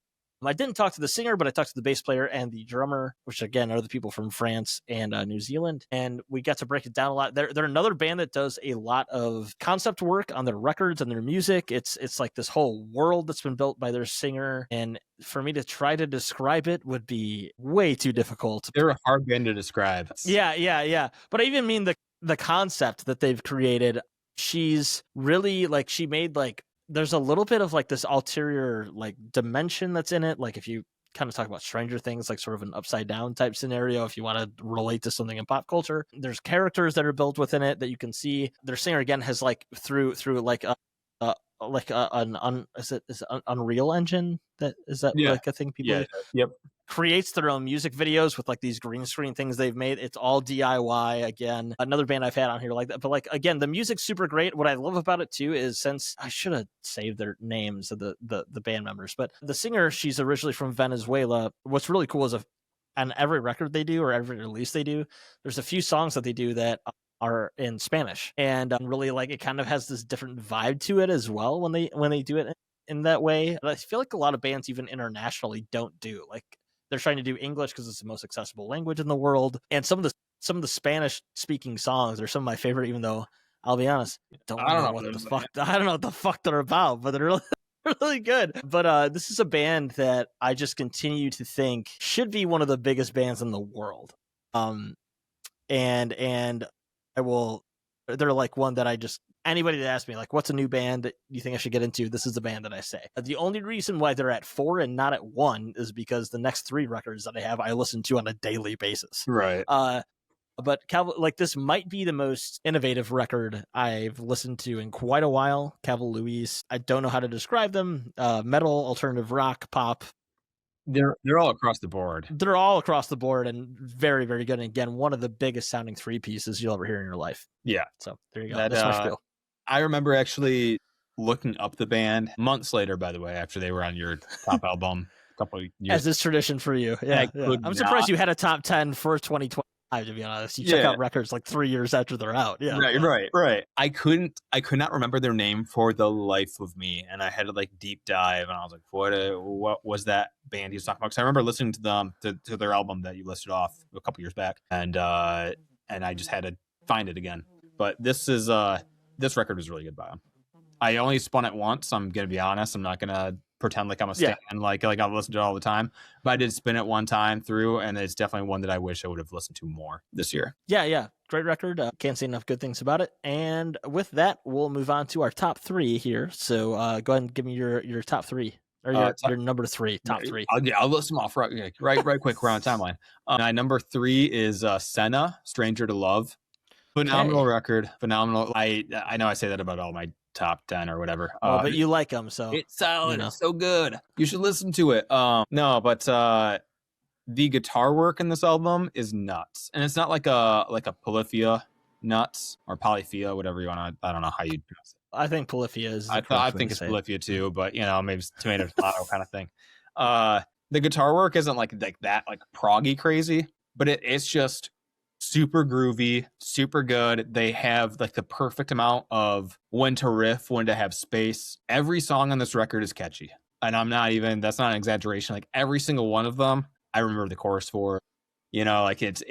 A: I didn't talk to the singer, but I talked to the bass player and the drummer, which again are the people from France and New Zealand. And we got to break it down a lot. They're another band that does a lot of concept work on their records and their music. It's like this whole world that's been built by their singer. And for me to try to describe it would be way too difficult.
B: They're a hard band to describe.
A: Yeah. But I even mean the concept that they've created. She's really like, she made like, there's a little bit of like this ulterior like dimension that's in it. Like if you kind of talk about Stranger Things, like sort of an upside down type scenario, if you want to relate to something in pop culture, there's characters that are built within it that you can see. Their singer again has like through like an Unreal Engine like a thing people creates their own music videos with like these green screen things they've made. It's all DIY. Again, another band I've had on here like that, but like again, the music's super great. What I love about it too is, since I should have saved their names of the band members, but the singer, she's originally from Venezuela. What's really cool is on every record they do or every release they do, there's a few songs that they do that are in Spanish, and really like it kind of has this different vibe to it as well when they do it in that way. I feel like a lot of bands even internationally don't do, like they're trying to do English because it's the most accessible language in the world, and some of the Spanish speaking songs are some of my favorite, even though I'll be honest, I don't know what the fuck they're about, but they're really good. But this is a band that I just continue to think should be one of the biggest bands in the world. And they're like one that anybody that asks me like, what's a new band that you think I should get into? This is the band that I say. The only reason why they're at 4 and not at 1 is because the next 3 records that I have, I listen to on a daily basis.
B: Right.
A: But like this might be the most innovative record I've listened to in quite a while. Calvo Luis. I don't know how to describe them. Metal, alternative rock, pop.
B: They're all across the board.
A: They're all across the board and very, very good. And again, one of the biggest sounding 3 pieces you'll ever hear in your life.
B: Yeah.
A: So there you go. That's my spiel.
B: I remember actually looking up the band months later, by the way, after they were on your top album a couple of years.
A: As is tradition for you. Yeah. I'm surprised you had a top 10 for 2020. To be honest, you check out records like 3 years after they're out. Yeah,
B: right. I could not remember their name for the life of me, and I had to like deep dive, and I was like, what was that band he was talking about? Because I remember listening to them to their album that you listed off a couple years back, and I just had to find it again. But this record is really good by them. I only spun it once. I'm gonna be honest. I'm not gonna pretend like I'm a stan, like I've listened to it all the time, but I did spin it one time through, and it's definitely one that I wish I would have listened to more this year.
A: Yeah, great record. Can't say enough good things about it. And with that, we'll move on to our top 3 here. So go ahead and give me your top 3 or your number 3, top 3.
B: I'll list them off right quick. We're on timeline. My number 3 is Senna, Stranger to Love. Phenomenal
A: Okay.
B: record. Phenomenal. I know I say that about all my top 10 or whatever.
A: Well, but you like them, so
B: It's solid.
A: you know.
B: It's so good. You should listen to it. No, but the guitar work in this album is nuts, and it's not like a polyphia nuts or polyphia, whatever you want to. I don't know how you pronounce it.
A: I think polyphia is. The
B: I
A: correct way
B: think
A: to
B: it's
A: say it.
B: polyphia too, but maybe it's tomato tomato kind of thing. The guitar work isn't like that like proggy crazy, but it's just super groovy, super good. They have like the perfect amount of when to riff, when to have space. Every song on this record is catchy, and that's not an exaggeration. Like every single one of them, I remember the chorus for. Like it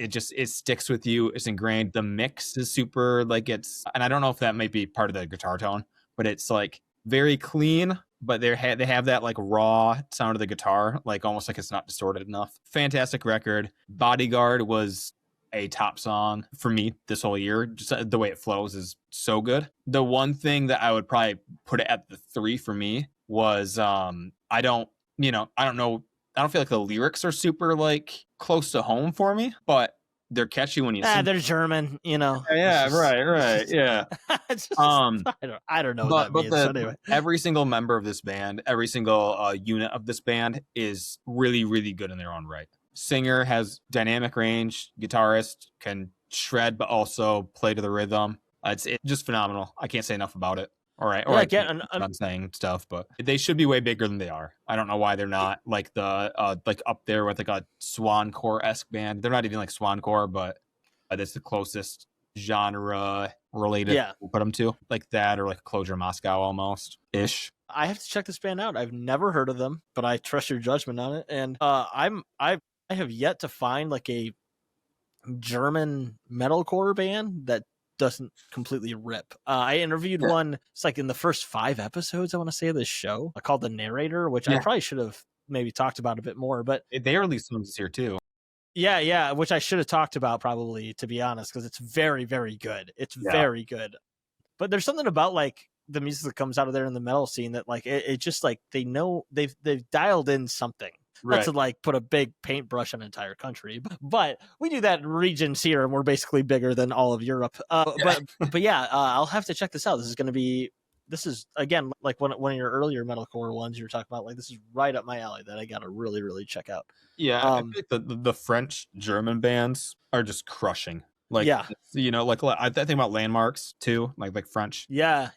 B: sticks with you. It's ingrained. The mix is super and I don't know if that might be part of the guitar tone, but it's like very clean, but they have that like raw sound of the guitar, like almost like it's not distorted enough. Fantastic record. Bodyguard was a top song for me this whole year. Just the way it flows is so good. The one thing that I would probably put it at the 3 for me was I don't know. I don't feel like the lyrics are super like close to home for me, but they're catchy when you sing.
A: They're German,
B: Yeah, right. Yeah.
A: I don't know what that means. So anyway,
B: every single member of this band, every single unit of this band is really, really good in their own right. Singer has dynamic range, guitarist can shred, but also play to the rhythm. It's just phenomenal. I can't say enough about it. All right. Or I'm saying stuff, but they should be way bigger than they are. I don't know why they're not like the like up there with like a Swancore-esque band. They're not even like Swancore, but that's the closest genre related we'll put them to, like that, or like Closure Moscow almost ish.
A: I have to check this band out. I've never heard of them, but I trust your judgment on it. And I have yet to find like a German metalcore band that doesn't completely rip. I interviewed one. It's like in the first 5 episodes, I want to say, of this show, called The Narrator, which I probably should have maybe talked about a bit more. But
B: they released songs this year too.
A: Yeah, which I should have talked about probably, to be honest, because it's very, very good. It's very good. But there's something about like the music that comes out of there in the metal scene that like it just like they've dialed in something. Right. Not to like put a big paintbrush on an entire country, but we do that in regions here, and we're basically bigger than all of Europe. But yeah, I'll have to check this out. This is again like one of your earlier metalcore ones you were talking about. Like this is right up my alley that I gotta really, really check out.
B: Yeah, I think the French German bands are just crushing. Like like I think about Landmarks too, like French.
A: Yeah.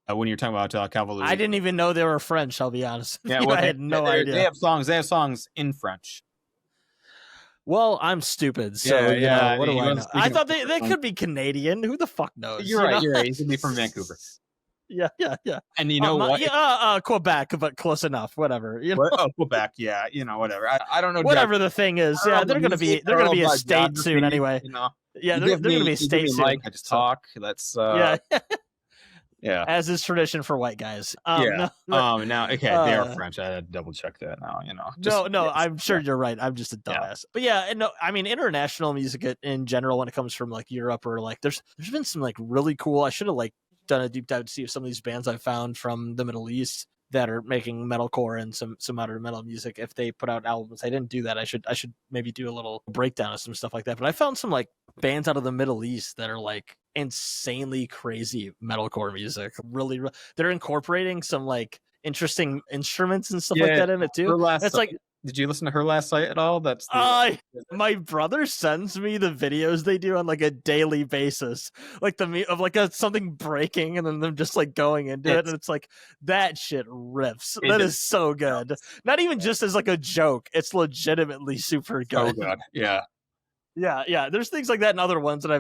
B: When you're talking about Cavalry,
A: I didn't even know they were French. I'll be honest.
B: Yeah,
A: I had no idea.
B: They have songs in French.
A: Well, I'm stupid, so what do I know? I thought they could be Canadian. Who the fuck knows?
B: You're right. You could be from Vancouver.
A: Yeah.
B: And you know what?
A: Quebec, but close enough. Whatever.
B: Quebec. Yeah, whatever. I don't know.
A: Whatever the thing is, they're gonna be a state soon anyway. Yeah, they're gonna be a state soon.
B: I just talk. That's
A: Yeah, as is tradition for white guys.
B: Now okay, they are French. I had to double check that now.
A: I'm sure you're right. I'm just a dumbass. But I mean, international music in general, when it comes from like Europe or like, there's been some like really cool. I should have like done a deep dive to see if some of these bands I found from the Middle East that are making metalcore and some other metal music, if they put out albums. I didn't do that. I should maybe do a little breakdown of some stuff like that. But I found some like bands out of the Middle East that are like insanely crazy metalcore music. Really, they're incorporating some like interesting instruments and stuff like that in it too. It's like,
B: did you listen to Her Last Sight at all? That's
A: my brother sends me the videos they do on like a daily basis, like of like something breaking and then them just like going into it, and it's like that shit rips. That is so good. Not even just as like a joke; it's legitimately super good.
B: So good.
A: Yeah. There's things like that and other ones that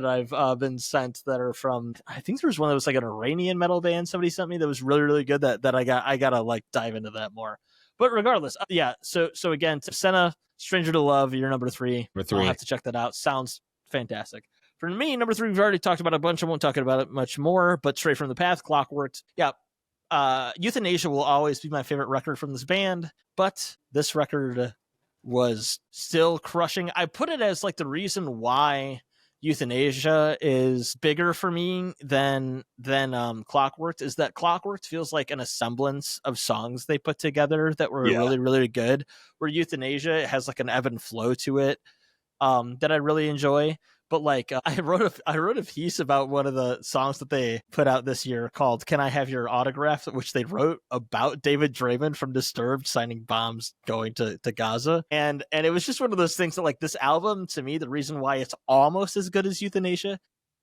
A: I've been sent that are from. I think there was one that was like an Iranian metal band somebody sent me that was really, really good. That I gotta like dive into that more. But regardless, So again, Senna, Stranger to Love, you're number 3. I'll have to check that out. Sounds fantastic. For me, number 3, we've already talked about a bunch. I won't talk about it much more. But Straight from the Path, Clockworks. Yeah. Euthanasia will always be my favorite record from this band, but this record was still crushing. I put it as like the reason why Euthanasia is bigger for me than Clockworks is that Clockworks feels like an assemblance of songs they put together that were really, really good, where Euthanasia has like an ebb and flow to it. that I really enjoy. But like I wrote a piece about one of the songs that they put out this year called "Can I Have Your Autograph," which they wrote about David Draymond from Disturbed signing bombs going to Gaza, and it was just one of those things that like this album to me, the reason why it's almost as good as Euthanasia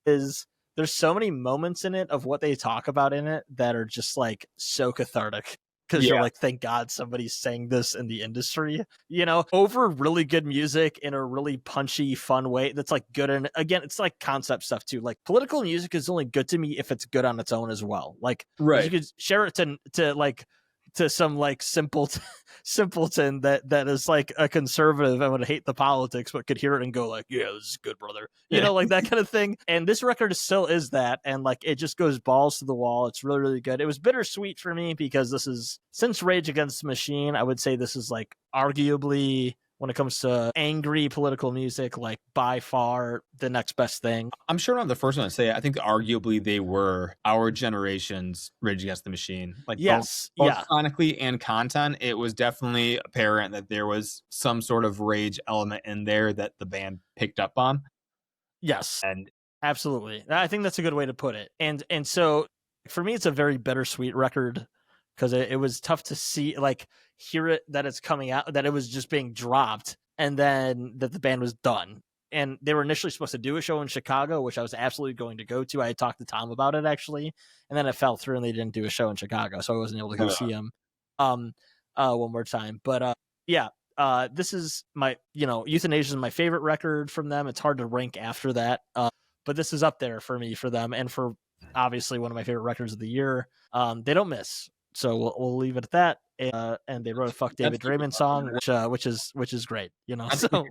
A: is there's so many moments in it of what they talk about in it that are just like so cathartic. Because you're like, thank God somebody's saying this in the industry, over really good music in a really punchy, fun way that's like good. And again, it's like concept stuff too. Like political music is only good to me if it's good on its own as well. Like, you could share it to some like simpleton that is like a conservative and would hate the politics but could hear it and go like, yeah, this is good, brother, like that kind of thing. And this record still is that, and like it just goes balls to the wall. It's really, really good. It was bittersweet for me because this is, since Rage Against the Machine, I would say this is like arguably, when it comes to angry political music, like by far the next best thing.
B: I'm sure not the first one to say it. I think arguably they were our generation's Rage Against the Machine. Like
A: yes,
B: both sonically and content, it was definitely apparent that there was some sort of rage element in there that the band picked up on.
A: Yes,
B: and
A: absolutely. I think that's a good way to put it. And so for me, it's a very bittersweet record because it was tough to see, like, hear it that it's coming out, that it was just being dropped, and then that the band was done. And they were initially supposed to do a show in Chicago, which I was absolutely going to go to. I had talked to Tom about it actually, and then it fell through, and they didn't do a show in Chicago, so I wasn't able to go see him one more time. But this is my, Euthanasia is my favorite record from them. It's hard to rank after that, but this is up there for me for them, and for obviously one of my favorite records of the year. They don't miss. So we'll leave it at that. And they wrote a "Fuck David Draymond" song, which is great. So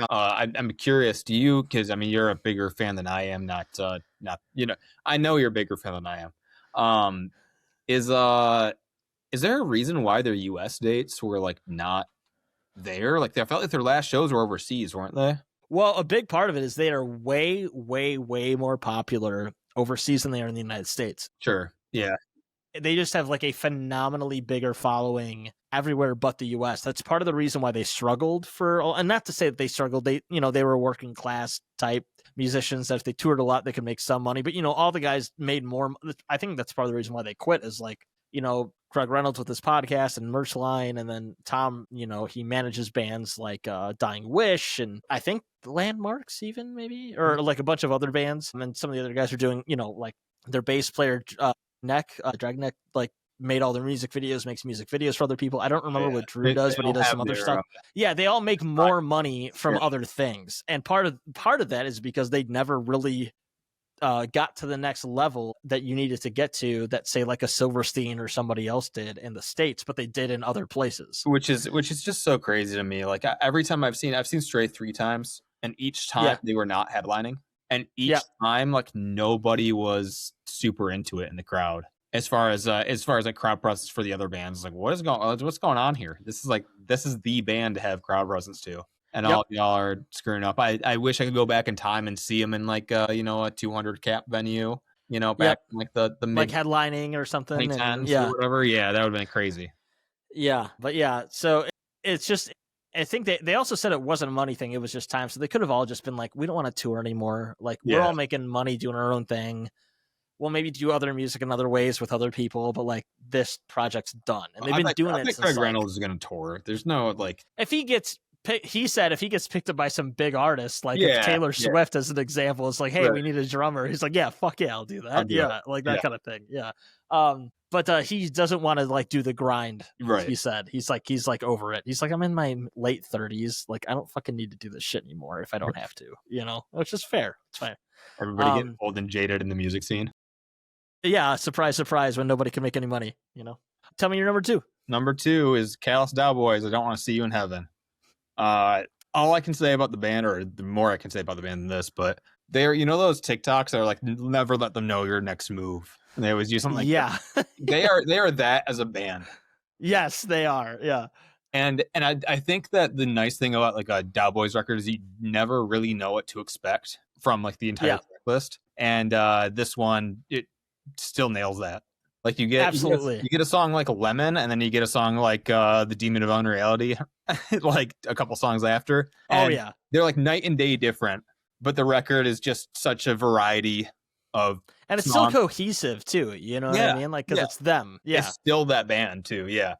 B: I'm curious. Do you? Because I mean, you're a bigger fan than I am. Not. I know you're a bigger fan than I am. Is there a reason why their U.S. dates were like not there? Like I felt like their last shows were overseas, weren't they?
A: Well, a big part of it is they are way, way, way more popular overseas than they are in the United States.
B: Sure. Yeah.
A: They just have like a phenomenally bigger following everywhere but the US. That's part of the reason why they struggled and not to say that they struggled. They were working class type musicians that if they toured a lot, they could make some money. But, all the guys made more. I think that's part of the reason why they quit is like, Craig Reynolds with his podcast and merch line. And then Tom, he manages bands like Dying Wish. And I think Landmarks even maybe, or like a bunch of other bands. And then some of the other guys are doing, like their bass player, Dragneck, like made all their music videos, makes music videos for other people. I don't remember what Drew does, but he does some other stuff. Yeah, they all make more money from other things, and part of that is because they never really got to the next level that you needed to get to, that say like a Silverstein or somebody else did in the States, but they did in other places.
B: Which is just so crazy to me. Like every time I've seen Stray 3 times, and each time they were not headlining. And each time, like nobody was super into it in the crowd. As far as like crowd presence for the other bands, like what's going on here? This is the band to have crowd presence to, and all y'all are screwing up. I wish I could go back in time and see them in like a 200 cap venue, back in like the mid,
A: like headlining or something,
B: and, or whatever. Yeah, that would have been crazy.
A: Yeah, but so it's just. I think they also said it wasn't a money thing. It was just time. So they could have all just been like, we don't want to tour anymore. Like we're all making money doing our own thing. We'll maybe do other music in other ways with other people, but like this project's done. And they've been doing it since
B: Craig Reynolds is going to tour. There's no like,
A: if he gets picked up by some big artist, like if Taylor Swift as an example, it's like, hey, we need a drummer. He's like, yeah, fuck yeah, I'll do that. Like that kind of thing. Yeah. But he doesn't want to like do the grind.
B: Right.
A: He said he's like over it. He's like, I'm in my late 30s. Like I don't fucking need to do this shit anymore if I don't have to. Which is fair. It's fair.
B: Everybody getting old and jaded in the music scene.
A: Yeah. Surprise, surprise. When nobody can make any money. Tell me your number 2.
B: Number 2 is Callous Cowboys. I Don't Want to See You in Heaven. All I can say about the band, or the more I can say about the band than this, but they're those TikToks that are like, never let them know your next move. And they always use something like they are that as a band.
A: Yes, they are. Yeah.
B: And I think that the nice thing about like a Cowboys record is you never really know what to expect from like the entire track list. And this one, it still nails that. Like you get
A: Absolutely.
B: you get a song like Lemon, and then you get a song like The Demon of Unreality, like a couple songs after.
A: Oh
B: And
A: yeah.
B: they're like night and day different, but the record is just such a variety of
A: And it's
B: songs.
A: still cohesive too, you know what I mean? Like, because it's them. Yeah.
B: It's still that band too. Yeah.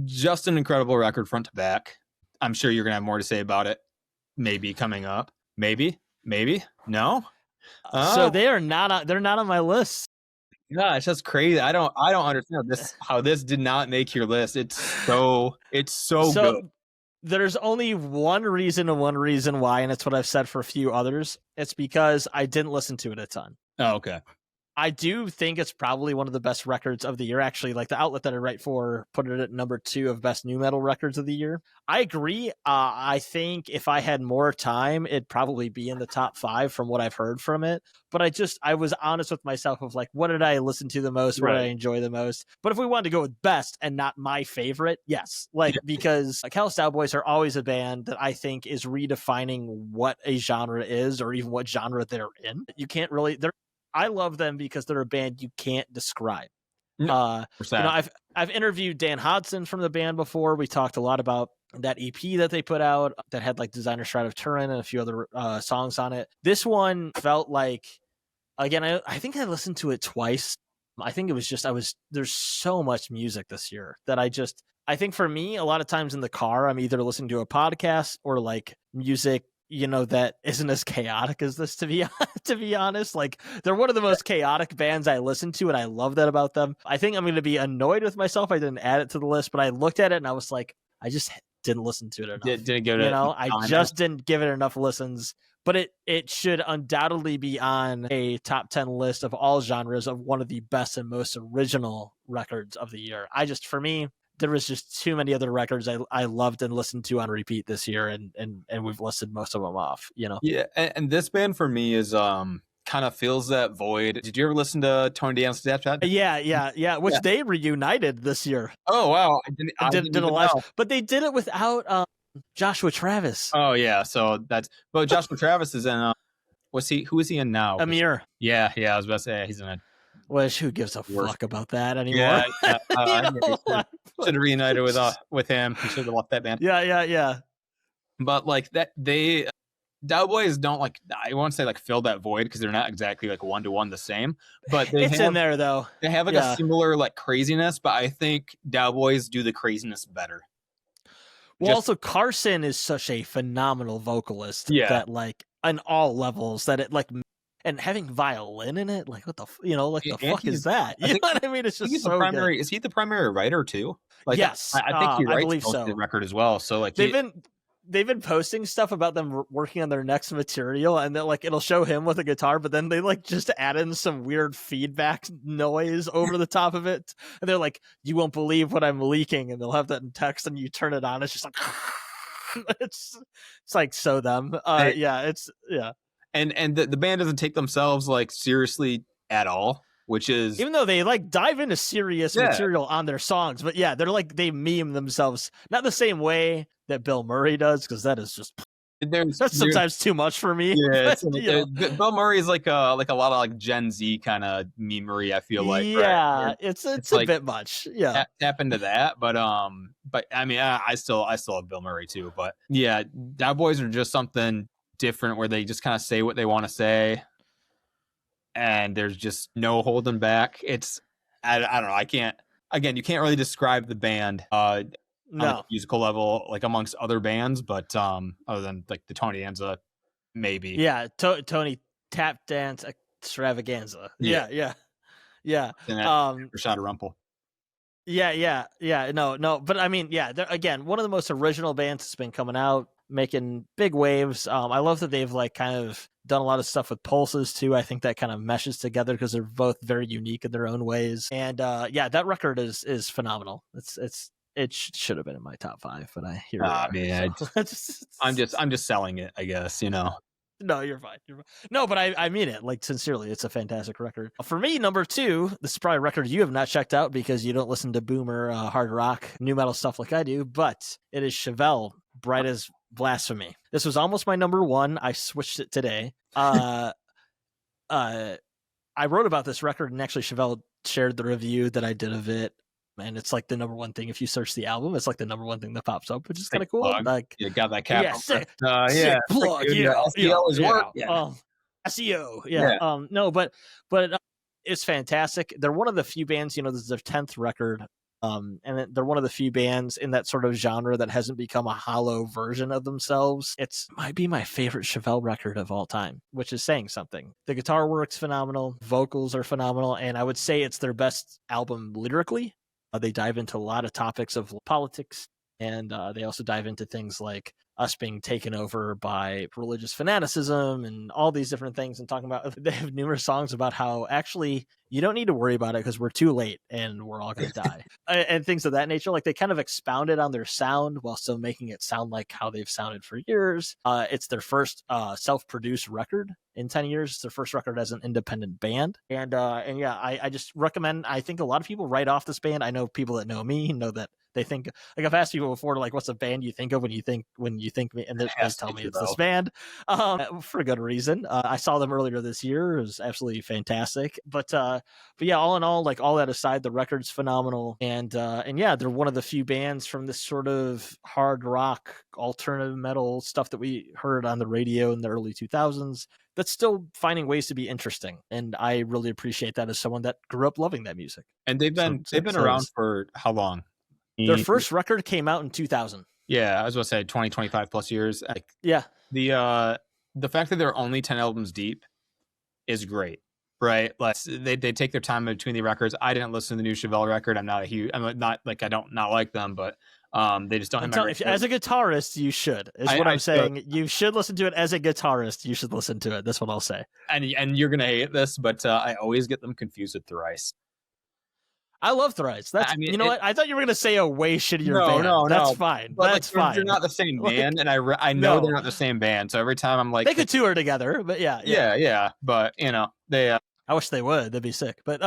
B: Just an incredible record front to back. I'm sure you're gonna have more to say about it. Maybe coming up. Maybe. No.
A: So they're not on my list.
B: Yeah, it's just crazy. I don't understand how this did not make your list. It's so good.
A: There's only one reason why, and it's what I've said for a few others. It's because I didn't listen to it a ton.
B: Oh, okay.
A: I do think it's probably one of the best records of the year. Actually, like the outlet that I write for put it at number 2 of best new metal records of the year. I agree. I think if I had more time, it'd probably be in the top 5 from what I've heard from it. But I was honest with myself of like, what did I listen to the most? What did I enjoy the most? But if we wanted to go with best and not my favorite, yes. Because Callous Cowboys are always a band that I think is redefining what a genre is or even what genre they're in. You can't really, I love them because they're a band you can't describe. I've interviewed Dan Hodson from the band before. We talked a lot about that EP that they put out that had like Designer Shroud of Turin and a few other songs on it. This one felt like, again, I think I listened to it twice. I think it was just there's so much music this year that I think for me, a lot of times in the car, I'm either listening to a podcast or like music, that isn't as chaotic as this, to be honest. Like, they're one of the most chaotic bands I listen to, and I love that about them. I think I'm going to be annoyed with myself I didn't add it to the list, but I looked at it and I was like, I just didn't listen to it enough.
B: Didn't give it
A: I just didn't give it enough listens. But it should undoubtedly be on a top 10 list of all genres of one of the best and most original records of the year. For me, there was just too many other records I loved and listened to on repeat this year, and we've listed most of them off,
B: Yeah, and this band for me is kind of fills that void. Did you ever listen to Tony Dan's Snapchat?
A: Yeah. Which they reunited this year.
B: Oh wow, I
A: did a live, but they did it without Joshua Travis.
B: Oh yeah, so Joshua Travis is in. Who is he in now?
A: Amir.
B: Yeah. I was about to say he's in it.
A: Which who gives a fuck about that anymore?
B: Yeah, should have reunited with him. He should have left that band.
A: Yeah.
B: But like that, Cowboys don't like. I won't say like fill that void because they're not exactly like 1-to-1 the same. But
A: it's in there though.
B: They have like a similar like craziness, but I think Cowboys do the craziness better.
A: Well, also Carson is such a phenomenal vocalist that like on all levels that it like. And having violin in it, like what the fuck is that? You know what I mean? It's just so good.
B: Is he the primary writer too? Like,
A: yes,
B: I think he writes most of
A: so.
B: the record as well. So like
A: they've been posting stuff about them working on their next material, and then like it'll show him with a guitar, but then they like just add in some weird feedback noise over the top of it, and they're like, "You won't believe what I'm leaking," and they'll have that in text, and you turn it on, it's just like it's like so them.
B: And the band doesn't take themselves like seriously at all, which is
A: even though they like dive into serious material on their songs, but they're like they meme themselves not the same that Bill Murray does, because that is just that's sometimes too much for me.
B: Yeah, Bill Murray is like a lot of like Gen Z kind of memery. I feel like
A: it's a
B: like,
A: bit much. Yeah,
B: tap into that, but I mean I still love Bill Murray too, but yeah, Cowboys are just something different where they just kind of say what they want to say, and there's just no holding back. It's I don't know. You can't really describe the band on a musical level like amongst other bands, but other than like the Tony Danza, maybe.
A: Tony Tap Dance Extravaganza. Yeah.
B: Rashad Rumpel.
A: No, but I mean, they're again one of the most original bands that's been coming out, making big waves. I love that they've like kind of done a lot of stuff with Pulses too. I think that kind of meshes together because they're both very unique in their own ways. And that record is phenomenal. It should have been in my top 5, but I hear
B: I'm just selling it, I guess,
A: No, you're fine. No, but I mean it. Like, sincerely, it's a fantastic record. For me, number 2, this is probably a record you have not checked out because you don't listen to boomer hard rock, new metal stuff like I do, but it is Chevelle, Bright as Blasphemy. This was almost my number 1. I switched it today. I wrote about this record, and actually Chevelle shared the review that I did of it, and it's like the number one thing if you search the album. It's like the number one thing that pops up, which is kind of cool.
B: Plug.
A: Like,
B: You got that cap.
A: yeah, sick,
B: yeah,
A: sick plug.
B: dude,
A: Yeah,
B: SEO is work. Yeah.
A: SEO. Yeah. No, but it's fantastic. They're one of the few bands. This is their 10th record. And they're one of the few bands in that sort of genre that hasn't become a hollow version of themselves. It's might be my favorite Chevelle record of all time, which is saying something. The guitar work's phenomenal, vocals are phenomenal, and I would say it's their best album lyrically. They dive into a lot of topics of politics, and they also dive into things like us being taken over by religious fanaticism and all these different things, and talking about, they have numerous songs about how actually you don't need to worry about it because we're too late and we're all going to die and things of that nature. Like, they kind of expounded on their sound while still making it sound like how they've sounded for years. It's their first self-produced record in 10 years. It's their first record as an independent band. And yeah, I just recommend, I think a lot of people write off this band. I know people that know me know that they think, like, I've asked people before, like, what's a band you think of when you think me, and they tell me it's this band, for a good reason. I saw them earlier this year. It was absolutely fantastic. But yeah, all in all, like, all that aside, the record's phenomenal. And yeah, they're one of the few bands from this sort of hard rock, alternative metal stuff that we heard on the radio in the early 2000s that's still finding ways to be interesting. And I really appreciate that as someone that grew up loving that music.
B: And they've been around for how long?
A: Their first record came out in 2000.
B: Yeah, I was going to say 20, 25 plus years. Like,
A: yeah.
B: The fact that they're only 10 albums deep is great, right? Like, they take their time between the records. I didn't listen to the new Chevelle record. I'm not like, I don't not like them, but they just don't have my
A: as a guitarist, you should, what I'm saying. You should listen to it as a guitarist. You should listen to it. That's what I'll say.
B: And you're going to hate this, but I always get them confused with Thrice.
A: I love Thrice. You know what? I thought you were going to say a way shittier band. No. That's fine.
B: But
A: that's fine.
B: They're not the same band, and I know they're not the same band. So every time I'm like,
A: they could tour together, but yeah. But they.
B: I
A: wish they would. That'd be sick. But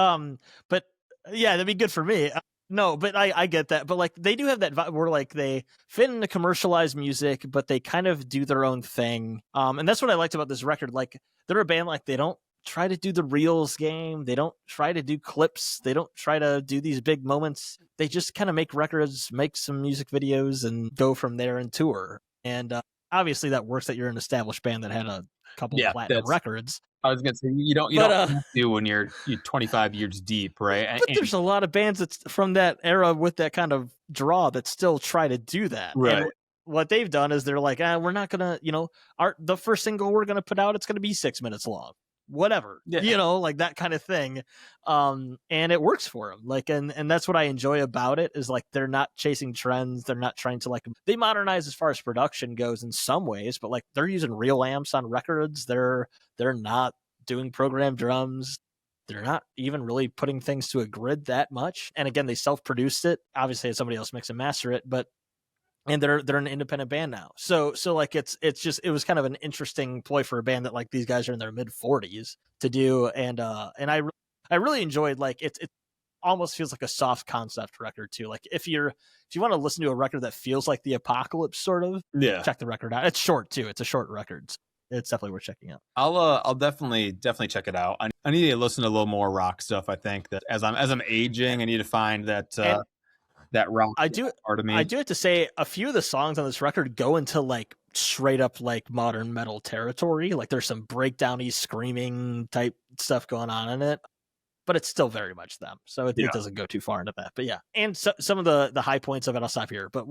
A: yeah, that'd be good for me. No, but I get that. But like, they do have that vibe where like they fit into commercialized music, but they kind of do their own thing. And that's what I liked about this record. Like, they're a band, like, they don't try to do the reels game. They don't try to do clips. They don't try to do these big moments. They just kind of make records, make some music videos, and go from there and tour. And obviously that works that you're an established band that had a couple platinum records.
B: I was gonna say you don't have to when you're 25 years deep, right?
A: But there's a lot of bands that's from that era with that kind of draw that still try to do that.
B: Right.
A: And what they've done is they're like, we're not gonna, the first single we're gonna put out, it's gonna be 6 minutes long. Whatever, like that kind of thing. And it works for them. Like, and that's what I enjoy about it, is like, they're not chasing trends. They're not trying to, like, they modernize as far as production goes in some ways, but like, they're using real amps on records. They're not doing programmed drums. They're not even really putting things to a grid that much. And again, they self-produced it. Obviously, somebody else mix and master it, and they're an independent band now. So like, it was kind of an interesting ploy for a band that, like, these guys are in their mid 40s to do. And I really enjoyed, like, it almost feels like a soft concept record too. Like, if you want to listen to a record that feels like the apocalypse sort of, check the record out. It's short too. It's a short record. It's definitely worth checking out.
B: I'll definitely check it out. I need to listen to a little more rock stuff. I think that as I'm aging, I need to find that rock.
A: I do have to say, a few of the songs on this record go into like straight up like modern metal territory. Like, there's some breakdowny screaming type stuff going on in it, but it's still very much them. So it doesn't go too far into that. But yeah, and some of the high points of it, I'll stop here. But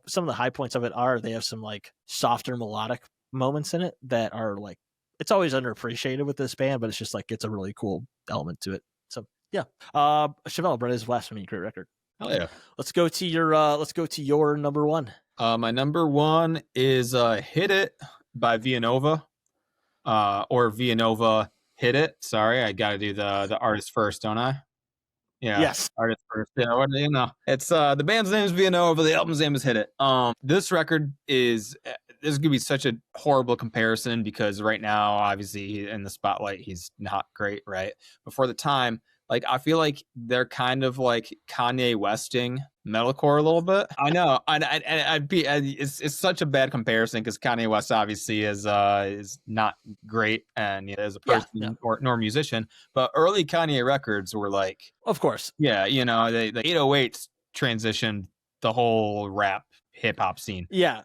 A: some of the high points of it are they have some like softer melodic moments in it that are like, it's always underappreciated with this band, but it's just like, it's a really cool element to it. So yeah, Chevelle, Brothers Blasphemy, great record.
B: Oh yeah.
A: Let's go to your number one.
B: My number one is Hit It by Villanova. Or Villanova Hit It. Sorry, I gotta do the artist first, don't I? Yeah.
A: Yes.
B: Artist first. Yeah, it's the band's name is Villanova, the album's name is Hit It. This record is gonna be such a horrible comparison because right now, obviously, in the spotlight, he's not great, right? But for the time, Like, I feel like they're kind of like Kanye Westing metalcore a little bit. I know, it's such a bad comparison because Kanye West obviously is not great and as a person nor musician, but early Kanye records were like,
A: of course,
B: yeah, the 808s transitioned the whole rap hip hop scene.
A: Yeah.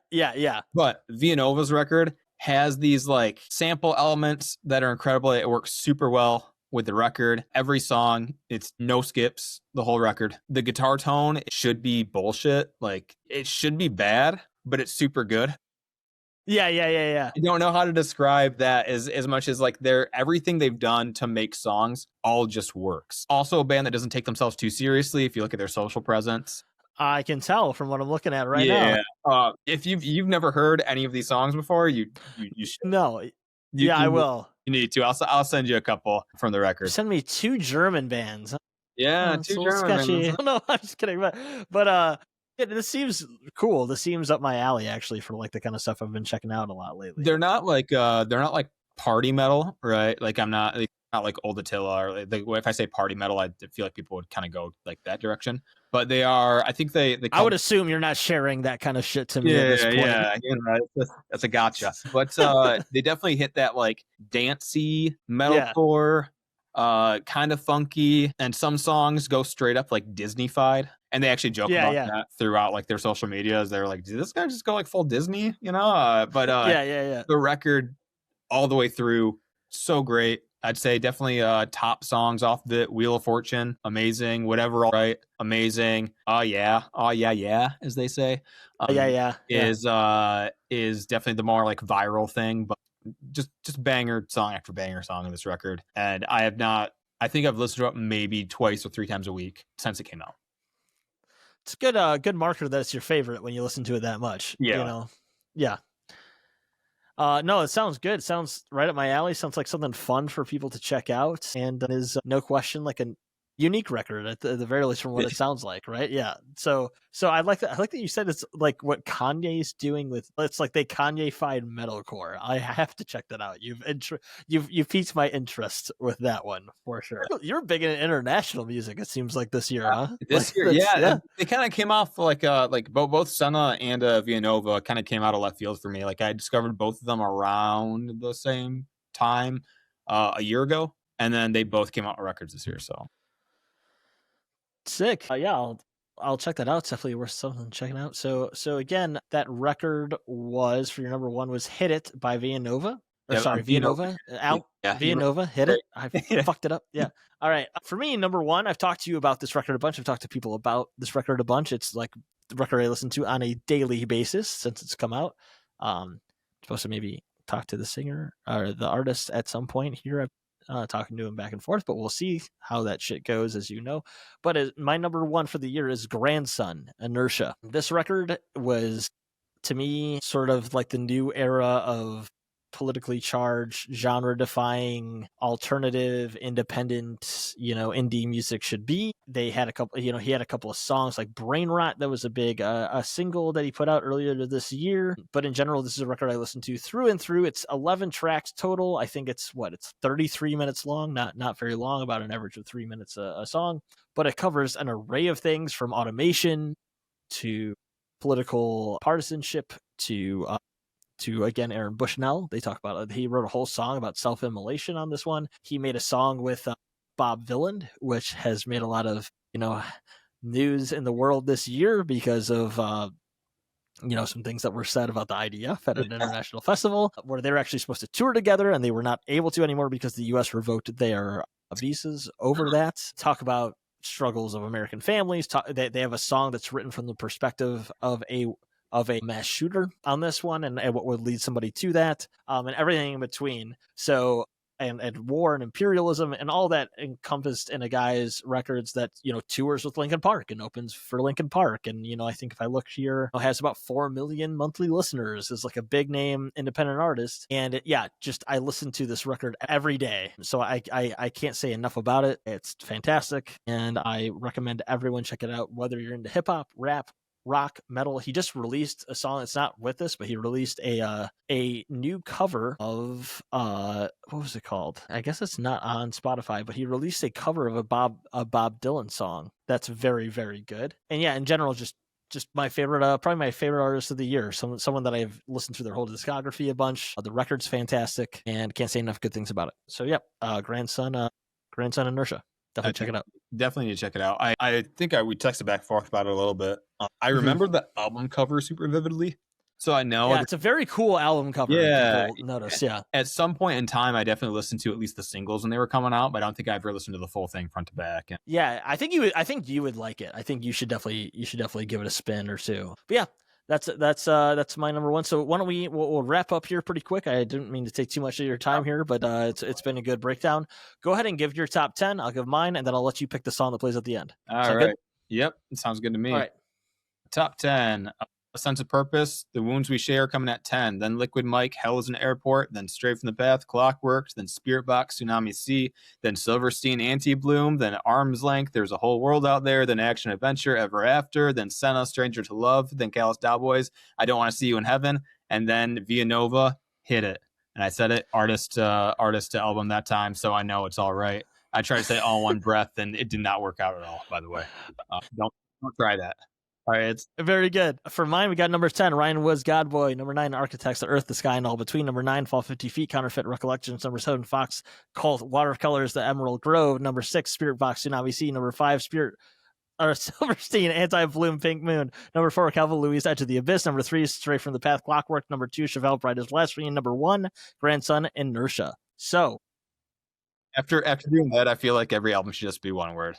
B: But Villanova's record has these like sample elements that are incredible. It works super well with the record. Every song, it's no skips, the whole record. The guitar tone should be bullshit. Like, it should be bad, but it's super good.
A: Yeah.
B: I don't know how to describe that as much as like everything they've done to make songs all just works. Also a band that doesn't take themselves too seriously if you look at their social presence.
A: I can tell from what I'm looking at right now.
B: If you've never heard any of these songs before, you should.
A: No. I will.
B: You need to. I'll send you a couple from the record.
A: Send me 2 German bands.
B: Yeah, 2 German bands.
A: No, I'm just kidding. But this seems cool. This seems up my alley actually for like the kind of stuff I've been checking out a lot lately.
B: They're not like party metal, right? Like I'm not like Old Attila or if I say party metal, I feel like people would kind of go like that direction. But they are. I think they
A: I would assume you're not sharing that kind of shit to me at this point.
B: Yeah, that's a gotcha. But they definitely hit that like dancey metalcore, kind of funky, and some songs go straight up like Disney-fied. And they actually joke about that throughout like their social medias. They're like, did this guy just go like full Disney? But the record all the way through, so great. I'd say definitely top songs off of it. Wheel of Fortune, amazing. Whatever, all right, amazing. Oh yeah, as they say. Is definitely the more like viral thing, but just banger song after banger song in this record. And I think I've listened to it maybe twice or 3 times a week since it came out.
A: It's a good marker that it's your favorite when you listen to it that much.
B: Yeah.
A: Yeah. No, it sounds good. It sounds right up my alley. Sounds like something fun for people to check out, and is no question like a unique record at the very least from what it sounds like, right? Yeah. So I like that. I like that you said it's like what Kanye's doing with. It's like they Kanye-fied metalcore. I have to check that out. You've piqued my interest with that one for sure. You're big in international music. It seems like this year, huh?
B: This year, they kind of came off like both Senna and Villanova kind of came out of left field for me. Like I discovered both of them around the same time a year ago, and then they both came out with records this year. So.
A: Sick. I'll check that out. It's definitely worth something checking out. So again, that record was for your number 1 was "Hit It" by Villanova. Villanova. Villanova. Hit It. I fucked it up. Yeah. All right. For me, number 1, I've talked to you about this record a bunch. I've talked to people about this record a bunch. It's like the record I listen to on a daily basis since it's come out. Supposed to maybe talk to the singer or the artist at some point here. Talking to him back and forth, but we'll see how that shit goes, as you know. But my number 1 for the year is Grandson, Inertia. This record was, to me, sort of like the new era of politically charged, genre-defying, alternative, independent, indie music should be. They had a couple, he had a couple of songs like Brain Rot that was a big a single that he put out earlier this year. But in general, this is a record I listened to through and through. It's 11 tracks total. I think it's 33 minutes long, not very long, about an average of 3 minutes a song. But it covers an array of things from automation to political partisanship to again Aaron Bushnell. They talk about he wrote a whole song about self-immolation on this one. He made a song with Bob Vyland, which has made a lot of news in the world this year because of some things that were said about the IDF at an international festival where they were actually supposed to tour together and they were not able to anymore because the U.S. revoked their visas over that. Talk about struggles of American families. They have a song that's written from the perspective of a mass shooter on this one and what would lead somebody to that, and everything in between. So and war and imperialism and all that encompassed in a guy's records that tours with Linkin Park and opens for Linkin Park, and I think if I look here, it has about 4 million monthly listeners. Is like a big name independent artist, and I listen to this record every day, so I can't say enough about it. It's fantastic, and I recommend everyone check it out, whether you're into hip hop, rap, rock metal. He just released a song. It's not with this, but he released a new cover of what was it called? I guess it's not on Spotify, but he released a cover of a Bob Dylan song that's very, very good. And yeah, in general, just my favorite, probably my favorite artist of the year. Someone that I've listened to their whole discography a bunch. The record's fantastic, and can't say enough good things about it. So yeah, Grandson Inertia. Definitely check it out.
B: Definitely need to check it out. I think we texted back and forth about it a little bit. I remember the album cover super vividly. So I know.
A: Yeah, it's a very cool album cover.
B: Yeah.
A: Notice, yeah.
B: At some point in time, I definitely listened to at least the singles when they were coming out, but I don't think I ever listened to the full thing front to back.
A: Yeah, I think you would like it. I think you should definitely give it a spin or two. But yeah, that's my number one. So why don't we'll wrap up here pretty quick. I didn't mean to take too much of your time here, but it's been a good breakdown. Go ahead and give your top 10. I'll give mine, and then I'll let you pick the song that plays at the end.
B: All right. Good? Yep, it sounds good to me.
A: All right.
B: Top 10. A Sense of Purpose, The Wounds We Share coming at 10, then Liquid Mike, Hell is an Airport, then Straight from the Path, Clockwork, then Spiritbox, Tsunami Sea, then Silverstein, Anti-Bloom, then Arm's Length, There's a Whole World Out There, then Action Adventure, Ever After, then Senna, Stranger to Love, then Callous Cowboys, I Don't Want to See You in Heaven, and then Villanova, Hit It. And I said it, artist to album that time, so I know it's all right. I tried to say all in one breath, and it did not work out at all, by the way. Don't try that. All right, it's
A: very good. For mine, we got number 10, Ryan Woods, Godboy. Number 9, Architects, The Earth, the Sky, and All Between. Number 9, Fall 50 Feet, Counterfeit Recollections. Number 7, Fox, Cult, Watercolors, The Emerald Grove. Number 6, Spiritbox, Tsunami Sea. Number 5, Silverstein, Anti-Bloom, Pink Moon. Number 4, Calvin Louise, Edge of the Abyss. Number 3, Straight from the Path, Clockwork. Number 2, Chevelle, Bride is Blasphemy. And number 1, Grandson, Inertia. So
B: after doing that, I feel like every album should just be one word.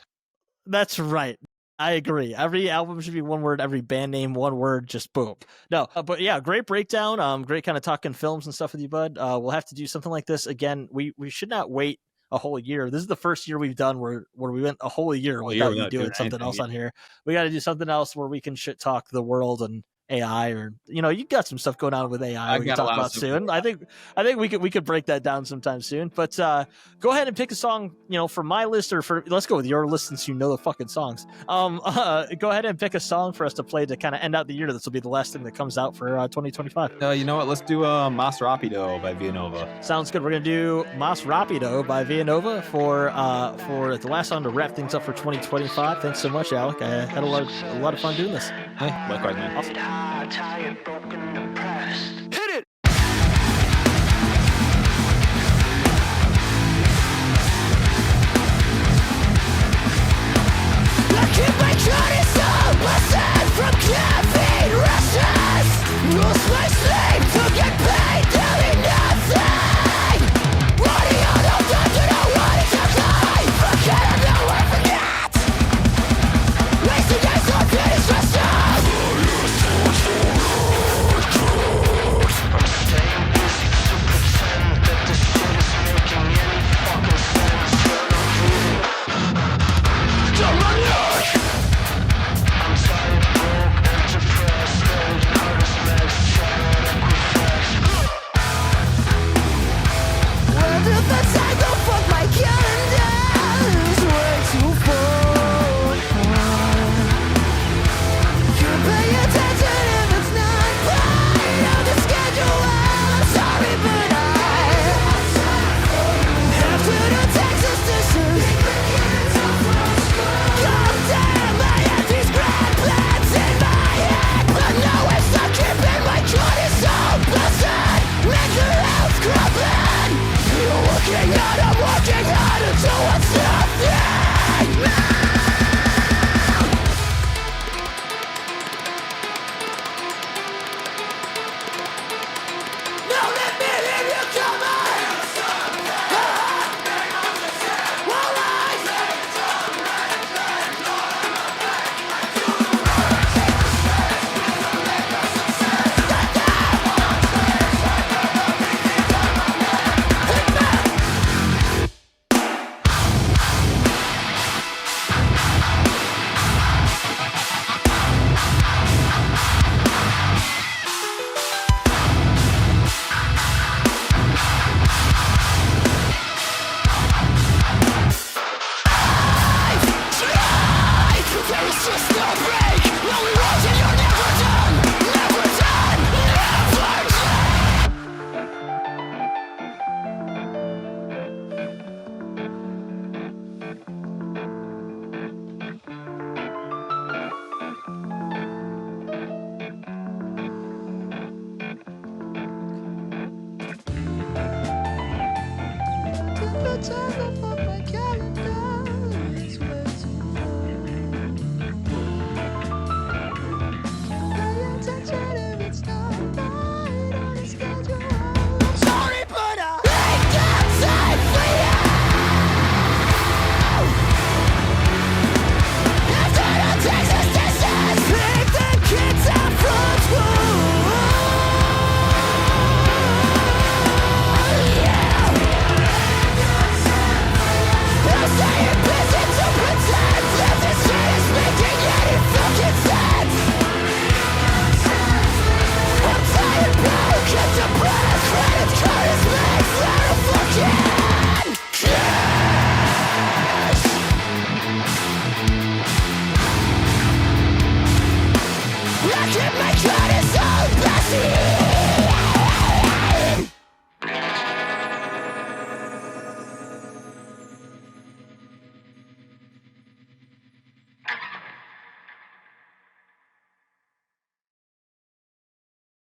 A: That's right. I agree. Every album should be one word. Every band name, one word. Just boom. No, but yeah, great breakdown. Great kind of talking films and stuff with you, bud. We'll have to do something like this again. We should not wait a whole year. This is the first year we've done where we went a whole year without you doing something else on here. We got to do something else where we can shit talk the world and AI, or you got some stuff going on with AI we can talk about soon. I think we could break that down sometime soon. But go ahead and pick a song, for my list, or let's go with your list since you know the fucking songs. Go ahead and pick a song for us to play to kind of end out the year. This will be the last thing that comes out for 2025.
B: You know what? Let's do Mas Rapido by Villanova.
A: Sounds good. We're gonna do Mas Rapido by Villanova for the last song to wrap things up for 2025. Thanks so much, Alec. I had a lot of fun doing this.
B: Hey, likewise, man.
A: Awesome.
C: Tired, broken, depressed.
A: Hit it!
F: I keep my cortisol, listen from caffeine rushes. Lose my sleep to get paid, doing nothing. Running out of time to know what is your life. Forget or nowhere forget. Wasting days on finish stressed out. The